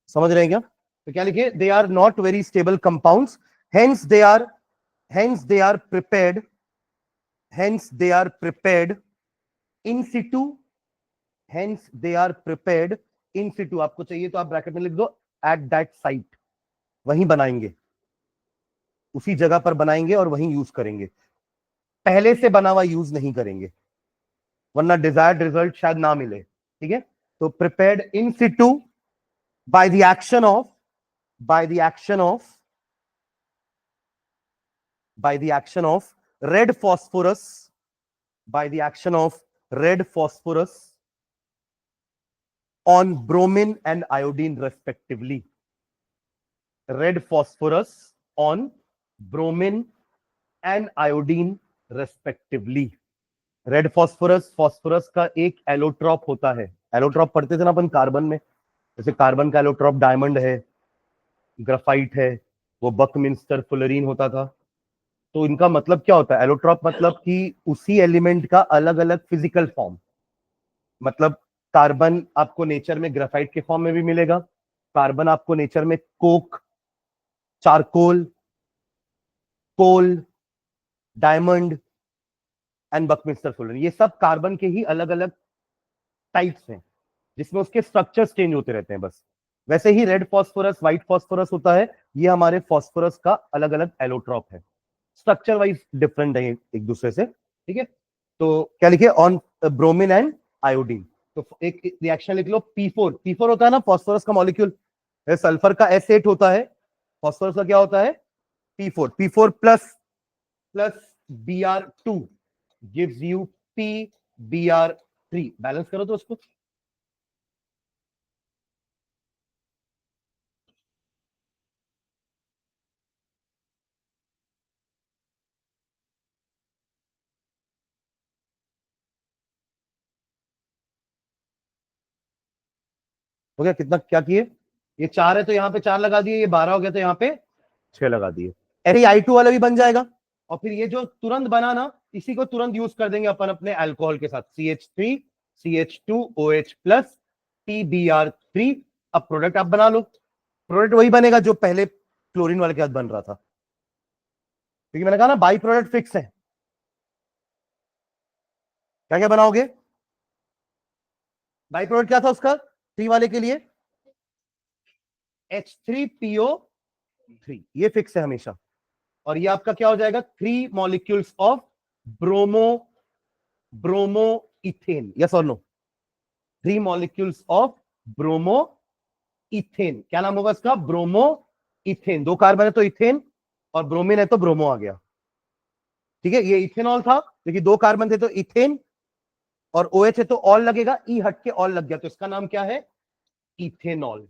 समझ रहे हैं क्या. तो क्या लिखे, they are not very stable compounds, hence they are prepared, hence they are prepared in situ, hence they are prepared in situ. आपको चाहिए तो आप ब्रैकेट में लिख दो एट दैट साइट, वहीं बनाएंगे. उसी जगह पर बनाएंगे और वहीं यूज करेंगे, पहले से बना हुआ यूज नहीं करेंगे, वरना डिजायर्ड रिजल्ट शायद ना मिले। ठीक है, तो prepared in Situ by the action of by the action of by the action of red phosphorus by the action of red phosphorus on bromine and iodine respectively. Red phosphorus on bromine and iodine respectively. Red phosphorus, phosphorus का एक एलोट्रॉप होता है, एलोट्रॉप पढ़ते थे ना अपन कार्बन में, जैसे कार्बन का एलोट्रॉप डायमंड है, ग्राफाइट है, वो बकमिंस्टर फुलरीन होता था। तो इनका मतलब क्या होता है, एलोट्रॉप मतलब कि उसी एलिमेंट का अलग अलग फिजिकल फॉर्म, मतलब कार्बन आपको नेचर में ग्राफाइट के फॉर्म में भी मिलेगा, कार्बन आपको नेचर में coke, charcoal, coal, diamond and buckminsterfullerene, ये सब कार्बन के ही अलग अलग टाइप्स हैं जिसमें उसके स्ट्रक्चर्स चेंज होते रहते हैं बस। वैसे ही रेड फॉस्फोरस, व्हाइट फॉस्फोरस होता है, ये हमारे फॉस्फोरस का अलग अलग एलोट्रॉप है, स्ट्रक्चर वाइज डिफरेंट है एक दूसरे से। ठीक है, तो क्या लिखे, ऑन ब्रोमीन एंड आयोडीन। तो एक रिएक्शन लिख लो, P4, P4 होता है ना फॉस्फोरस का मॉलिक्यूल, सल्फर का S8 होता है, फॉस्फोरस का क्या होता है P4, P4 plus plus Br2 gives you PBr3, balance करो तो उसको। हो गया, कितना क्या किए, ये 4 है तो यहाँ पे 4 लगा दिए, ये 12 हो गया तो यहाँ पे 6 लगा दिए, ऐसे I2 वाला भी बन जाएगा। और फिर ये जो तुरंत बना ना, इसी को तुरंत यूज कर देंगे अपन अपने अल्कोहल के साथ, CH3 CH2 OH plus PBr3। अब प्रोडक्ट आप बना लो, प्रोडक्ट वही बनेगा जो पहले क्लोरीन वाले के साथ बन रहा था, क्योंकि मैंने कहा ना बाई प्रोडक्ट फिक्स है। क्या क्या बनाओगे, बाई प्रोडक्ट क्या था उसका 3 वाले के लिए, H3PO3, ये फिक्स है हमेशा। और ये आपका क्या हो जाएगा, 3 molecules of bromoethane, yes और no, 3 molecules of bromoethane. क्या नाम होगा इसका, ब्रोमो इथेन, 2 कार्बन है तो इथेन, और ब्रोमीन है तो ब्रोमो आ गया। ठीक है, ये इथेनॉल था क्योंकि 2 कार्बन थे तो इथेन, और OH है तो ऑल लगेगा, ई हट के ऑल लग गया, तो इसका नाम क्या है, इथेनॉल।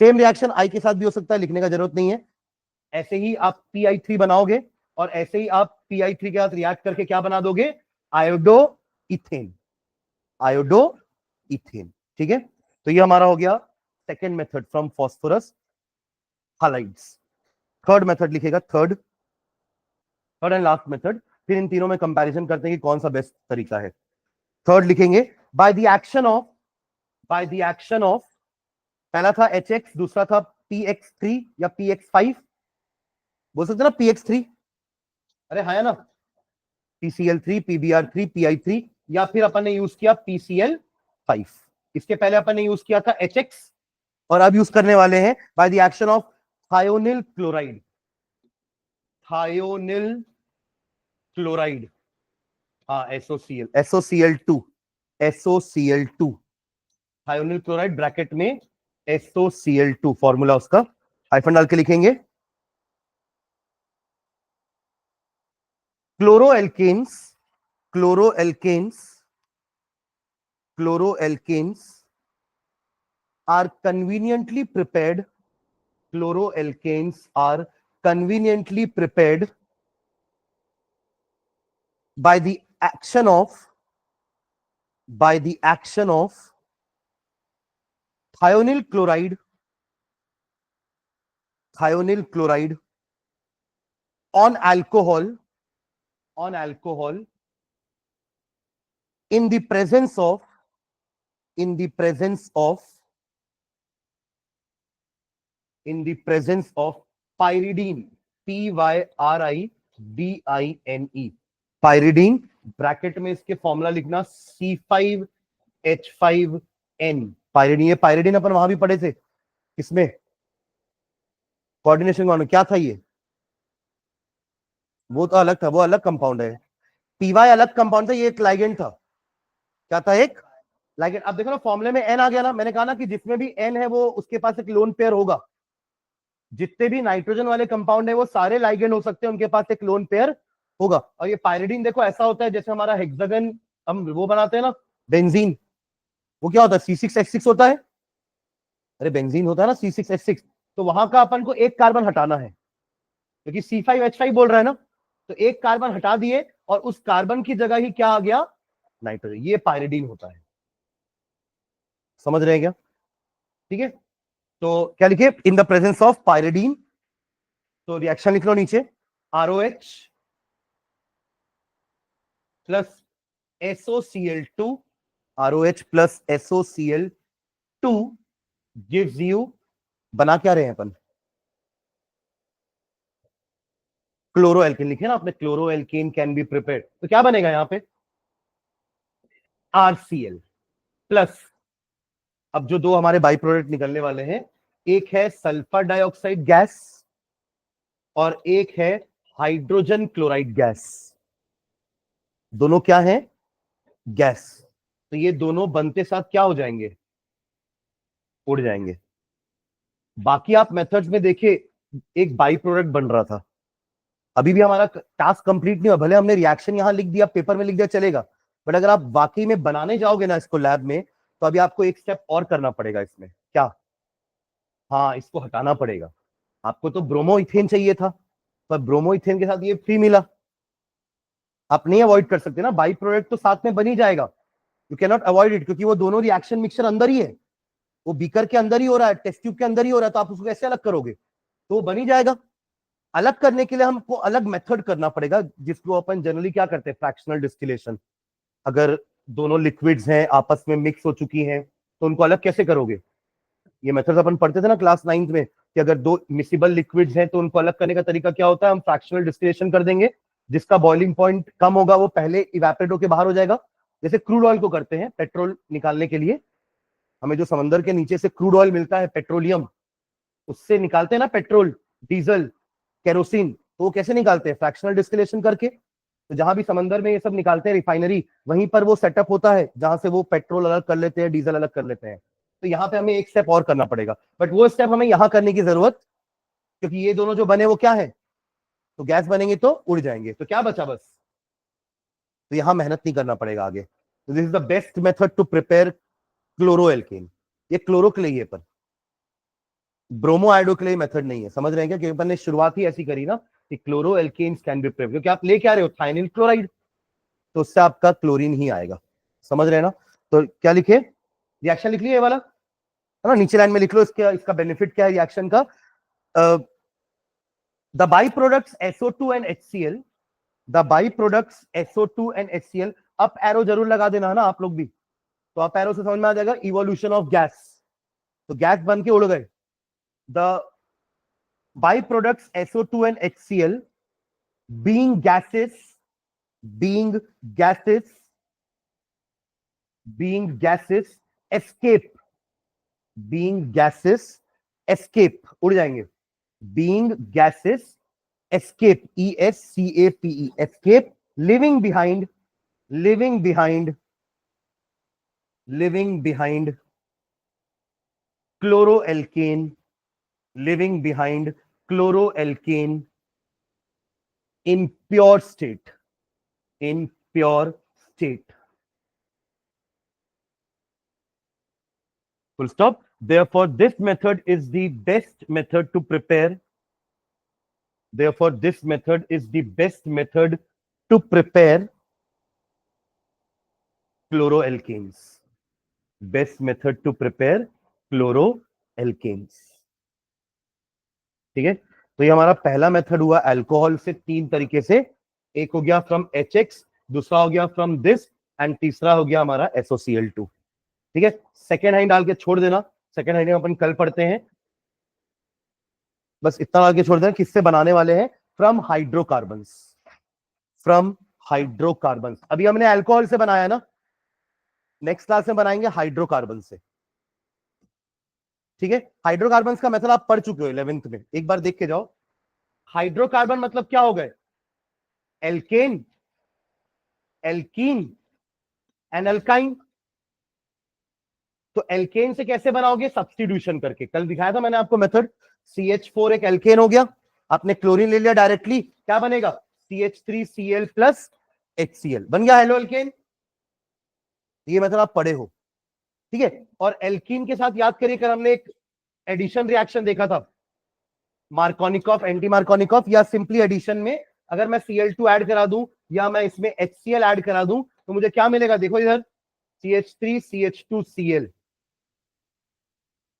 सेम रिएक्शन आई के साथ भी हो सकता है, लिखने का जरूरत नहीं है। ऐसे ही आप PI3 बनाओगे, और ऐसे ही आप PI3 के साथ रिएक्ट करके क्या बना दोगे, आयोडो इथेन, आयोडो इथेन। ठीक है, तो ये हमारा हो गया second method from phosphorus halides. Third method लिखेगा, थर्ड एंड लास्ट मेथड, फिर इन तीनों में कंपैरिजन करते हैं कि कौन सा बेस्ट तरीका है। थर्ड लिखेंगे, by the action of, by the action of, पहला था HX, दूसरा था PX3 या PX5, बोल सकते ना PX3, अरे है ना, PCl3, PBr3, PI3, या फिर अपन ने यूज किया PCl5। इसके पहले अपन ने यूज किया था HX, और अब यूज करने वाले हैं by the action of thionyl chloride, thionyl chloride, हाँ SOCl, SOCl2, SOCl2, thionyl chloride bracket में SOCl2, फॉर्मूला उसका हाइफन डाल के लिखेंगे। क्लोरोएल्केन्स, क्लोरोएल्केन्स, क्लोरोएल्केन्स are conveniently prepared, chloroalkanes are conveniently prepared by the action of, by the action of thionyl chloride, thionyl chloride on alcohol, on alcohol in the presence of, in the presence of, in the presence of pyridine, PYRIDINE, pyridine, bracket में इसके फॉर्मूला लिखना C5H5N, पायरिडीन। ये पायरिडीन अपन वहां भी पढ़े थे, किसमें, कोऑर्डिनेशन में क्या था ये, वो तो अलग था, वो अलग कंपाउंड है। पीवाई अलग कंपाउंड था, ये एक लाइगेंड था। क्या था? एक लाइगेंड। अब देखो ना फॉर्मूले में एन आ गया ना, मैंने कहा ना कि जिसमें भी एन है वो उसके पास एक लोन पेयर होगा। जितने भी नाइट्रोजन वाले कंपाउंड है वो सारे लाइगेंड हो सकते हैं, उनके पास एक लोन पेयर होगा। और ये पायरिडीन देखो ऐसा होता है जैसे हमारा हेक्सागन हम वो बनाते हैं ना, बेंजीन, वो क्या होता है? C6H6 होता है। अरे बेंजीन होता है ना C6H6, तो वहां का अपन को एक कार्बन हटाना है क्योंकि C5H5 बोल रहा है ना, तो एक कार्बन हटा दिए और उस कार्बन की जगह ही क्या आ गया? नाइट्रोजन। ये पायरिडीन होता है। समझ रहे हैं क्या? ठीक है, तो क्या लिखे? In the presence of pyridine, तो रिएक्शन लिख लो नीचे, ROH plus SOCl2, ROH plus SOCl2 gives you, बना क्या रहे हैं अपन? क्लोरोएल्कीन। लिखे ना आपने, क्लोरोएल्कीन कैन बी प्रिपेयर्ड, तो क्या बनेगा यहां पे? RCl प्लस, अब जो दो हमारे बाई प्रोडक्ट निकलने वाले हैं, एक है सल्फर डाइऑक्साइड गैस और एक है हाइड्रोजन क्लोराइड गैस। दोनों क्या है? गैस। तो ये दोनों बनते साथ क्या हो जाएंगे? उड़ जाएंगे। बाकी आप मेथड्स में देखिए एक बाई प्रोडक्ट बन रहा था, अभी भी हमारा टास्क कंप्लीट नहीं हुआ, भले हमने रिएक्शन यहां लिख दिया, पेपर में लिख दिया, चलेगा, बट अगर आप वाकई में बनाने जाओगे ना इसको लैब में, तो अभी आपको एक स्टेप और करना पड़ेगा इसमें। क्या? हाँ, इसको हटाना पड़ेगा। आपको तो ब्रोमो इथेन चाहिए था, पर ब्रोमो इथेन के साथ ये फ्री मिला, आप नहीं अवॉइड कर सकते ना, बाई प्रोडक्ट तो साथ में बन ही जाएगा। You can not avoid it, क्योंकि वो दोनों रिएक्शन मिक्सचर अंदर ही है, वो बीकर के अंदर ही हो रहा है, टेस्ट ट्यूब के अंदर ही हो रहा है, तो आप उसको कैसे अलग करोगे? तो वो बन ही जाएगा। अलग करने के लिए हमको अलग मेथड करना पड़ेगा, जिसको अपन जनरली क्या करते हैं? Fractional distillation. अगर दोनों लिक्विड्स हैं आपस में मिक्स हो चुकी हैं, तो उनको अलग कैसे करोगे? ये मेथड अपन पढ़ते थे ना क्लास 9th में, कि अगर दो मिसिबल लिक्विड्स हैं तो उनको अलग करने का तरीका क्या होता है? हम फ्रैक्शनल डिस्टिलेशन कर देंगे, जिसका बॉइलिंग पॉइंट कम होगा वो पहले इवेपोरेट होकर बाहर हो जाएगा। जैसे क्रूड ऑयल को करते हैं पेट्रोल निकालने के लिए, हमें जो समंदर के नीचे से क्रूड ऑयल मिलता है, पेट्रोलियम, उससे निकालते हैं ना पेट्रोल, डीजल, केरोसिन, तो वो कैसे निकालते हैं? फ्रैक्शनल डिस्टिलेशन करके। तो जहां भी समंदर में ये सब निकालते हैं रिफाइनरी, वहीं पर वो सेटअप होता है जहां से वो पेट्रोल अलग कर लेते हैं, डीजल अलग कर लेते हैं। तो यहाँ पे हमें एक स्टेप और करना पड़ेगा, बट वो स्टेप हमें यहाँ करने की जरूरत, क्योंकि ये दोनों जो बने वो क्या है? तो गैस बनेंगे तो उड़ जाएंगे, तो क्या बचा बस? तो यहां मेहनत नहीं करना पड़ेगा आगे। तो this is the best method to prepare chloroalkane. ये क्लोरो के लिए, पर ब्रोमो आयोडो के लिए मेथड नहीं है। समझ रहे हैं क्या? क्योंकि अपन ने शुरुआत ही ऐसी करी ना कि chloro alkanes can be prepared, क्योंकि आप लेके आ रहे हो थाइनिल क्लोराइड, तो उससे आपका क्लोरीन ही आएगा। समझ रहे हैं ना? तो क्या लिखे? रिएक्शन लिख लिया ये वाला, है ना? नीचे लाइन में लिख लो इसका इसका बेनिफिट क्या है रिएक्शन का। The by products SO2 and HCl, the by products SO2 and HCl, up arrow जरूर लगा देना है ना आप लोग भी, तो अप एरो से समझ में आ जाएगा इवोल्यूशन ऑफ गैस, तो गैस बन के उड़ गए। The by products SO2 and HCl being gases, being gases, being gases escape, being gases escape, उड़ जाएंगे। being gases escape, ESCAPE, escape, leaving behind, leaving behind, leaving behind chloroalkane, leaving behind chloroalkane in pure state, in pure state. Full stop. Therefore, this method is the best method to prepare. Therefore, this method is the best method to prepare chloroalkanes. Best method to prepare chloroalkanes. ठीक है, तो ये हमारा पहला मेथड हुआ अल्कोहल से तीन तरीके से, एक हो गया फ्रॉम HX, दूसरा हो गया फ्रॉम दिस, एंड तीसरा हो गया हमारा SOCl2। ठीक है, सेकेंड हाइंड डाल के छोड़ देना, सेकेंड हाइंड अपन कल पढ़ते हैं, बस इतना डाल के छोड़ देना। किससे बनाने वाले हैं? From hydrocarbons, from hydrocarbons. अभी हमने अल्कोहल से बनाया ना, नेक्स्ट क्लास में बनाएंगे हाइड्रोकार्बन से। ठीक है, हाइड्रोकार्बन का मेथड आप पढ़ चुके हो 11th में, एक बार देख के जाओ। हाइड्रोकार्बन मतलब क्या हो गए? Alkane, alkene and alkyne. तो एल्केन से कैसे बनाओगे? सब्स्टिट्यूशन करके। कल दिखाया था मैंने आपको मेथड। CH4 एक एल्केन हो गया, आपने क्लोरीन ले लिया डायरेक्टली, क्या बनेगा? CH3Cl प्लस HCl बन गया हेलो एल्केन। ये मेथड आप पढ़े हो, ठीक है। और एल्कीन के साथ याद करिए, कल हमने एक एडिशन रिएक्शन देखा था, मार्कोनिकॉफ एंटी मार्कोनिकॉफ, या सिंपली एडिशन में अगर मैं Cl2 ऐड करा दूं या मैं इसमें HCl ऐड करा दूं तो मुझे क्या मिलेगा? देखो इधर, CH3CH2Cl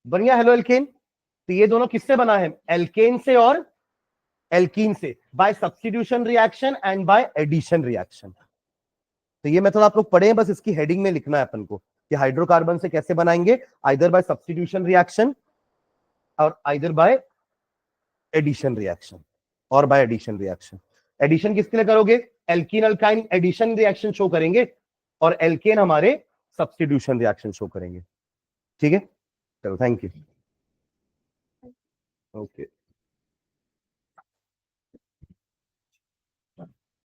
बन गया हेलो एल्केन। तो ये दोनों किससे बना है? एल्केन से और एल्कीन से, by substitution reaction and by addition reaction. तो ये मेथड आप लोग पढ़े हैं, बस इसकी हेडिंग में लिखना है अपन को कि हाइड्रोकार्बन से कैसे बनाएंगे, आइदर बाय सब्स्टिट्यूशन रिएक्शन और आइदर बाय एडिशन रिएक्शन और बाय एडिशन रिएक्शन। एडिशन किसके लिए करोगे? Alkene alkyne addition reaction show करेंगे और एल्केन हमारे सब्स्टिट्यूशन रिएक्शन शो करेंगे, ठीक है। चलो, थैंक यू। ओके।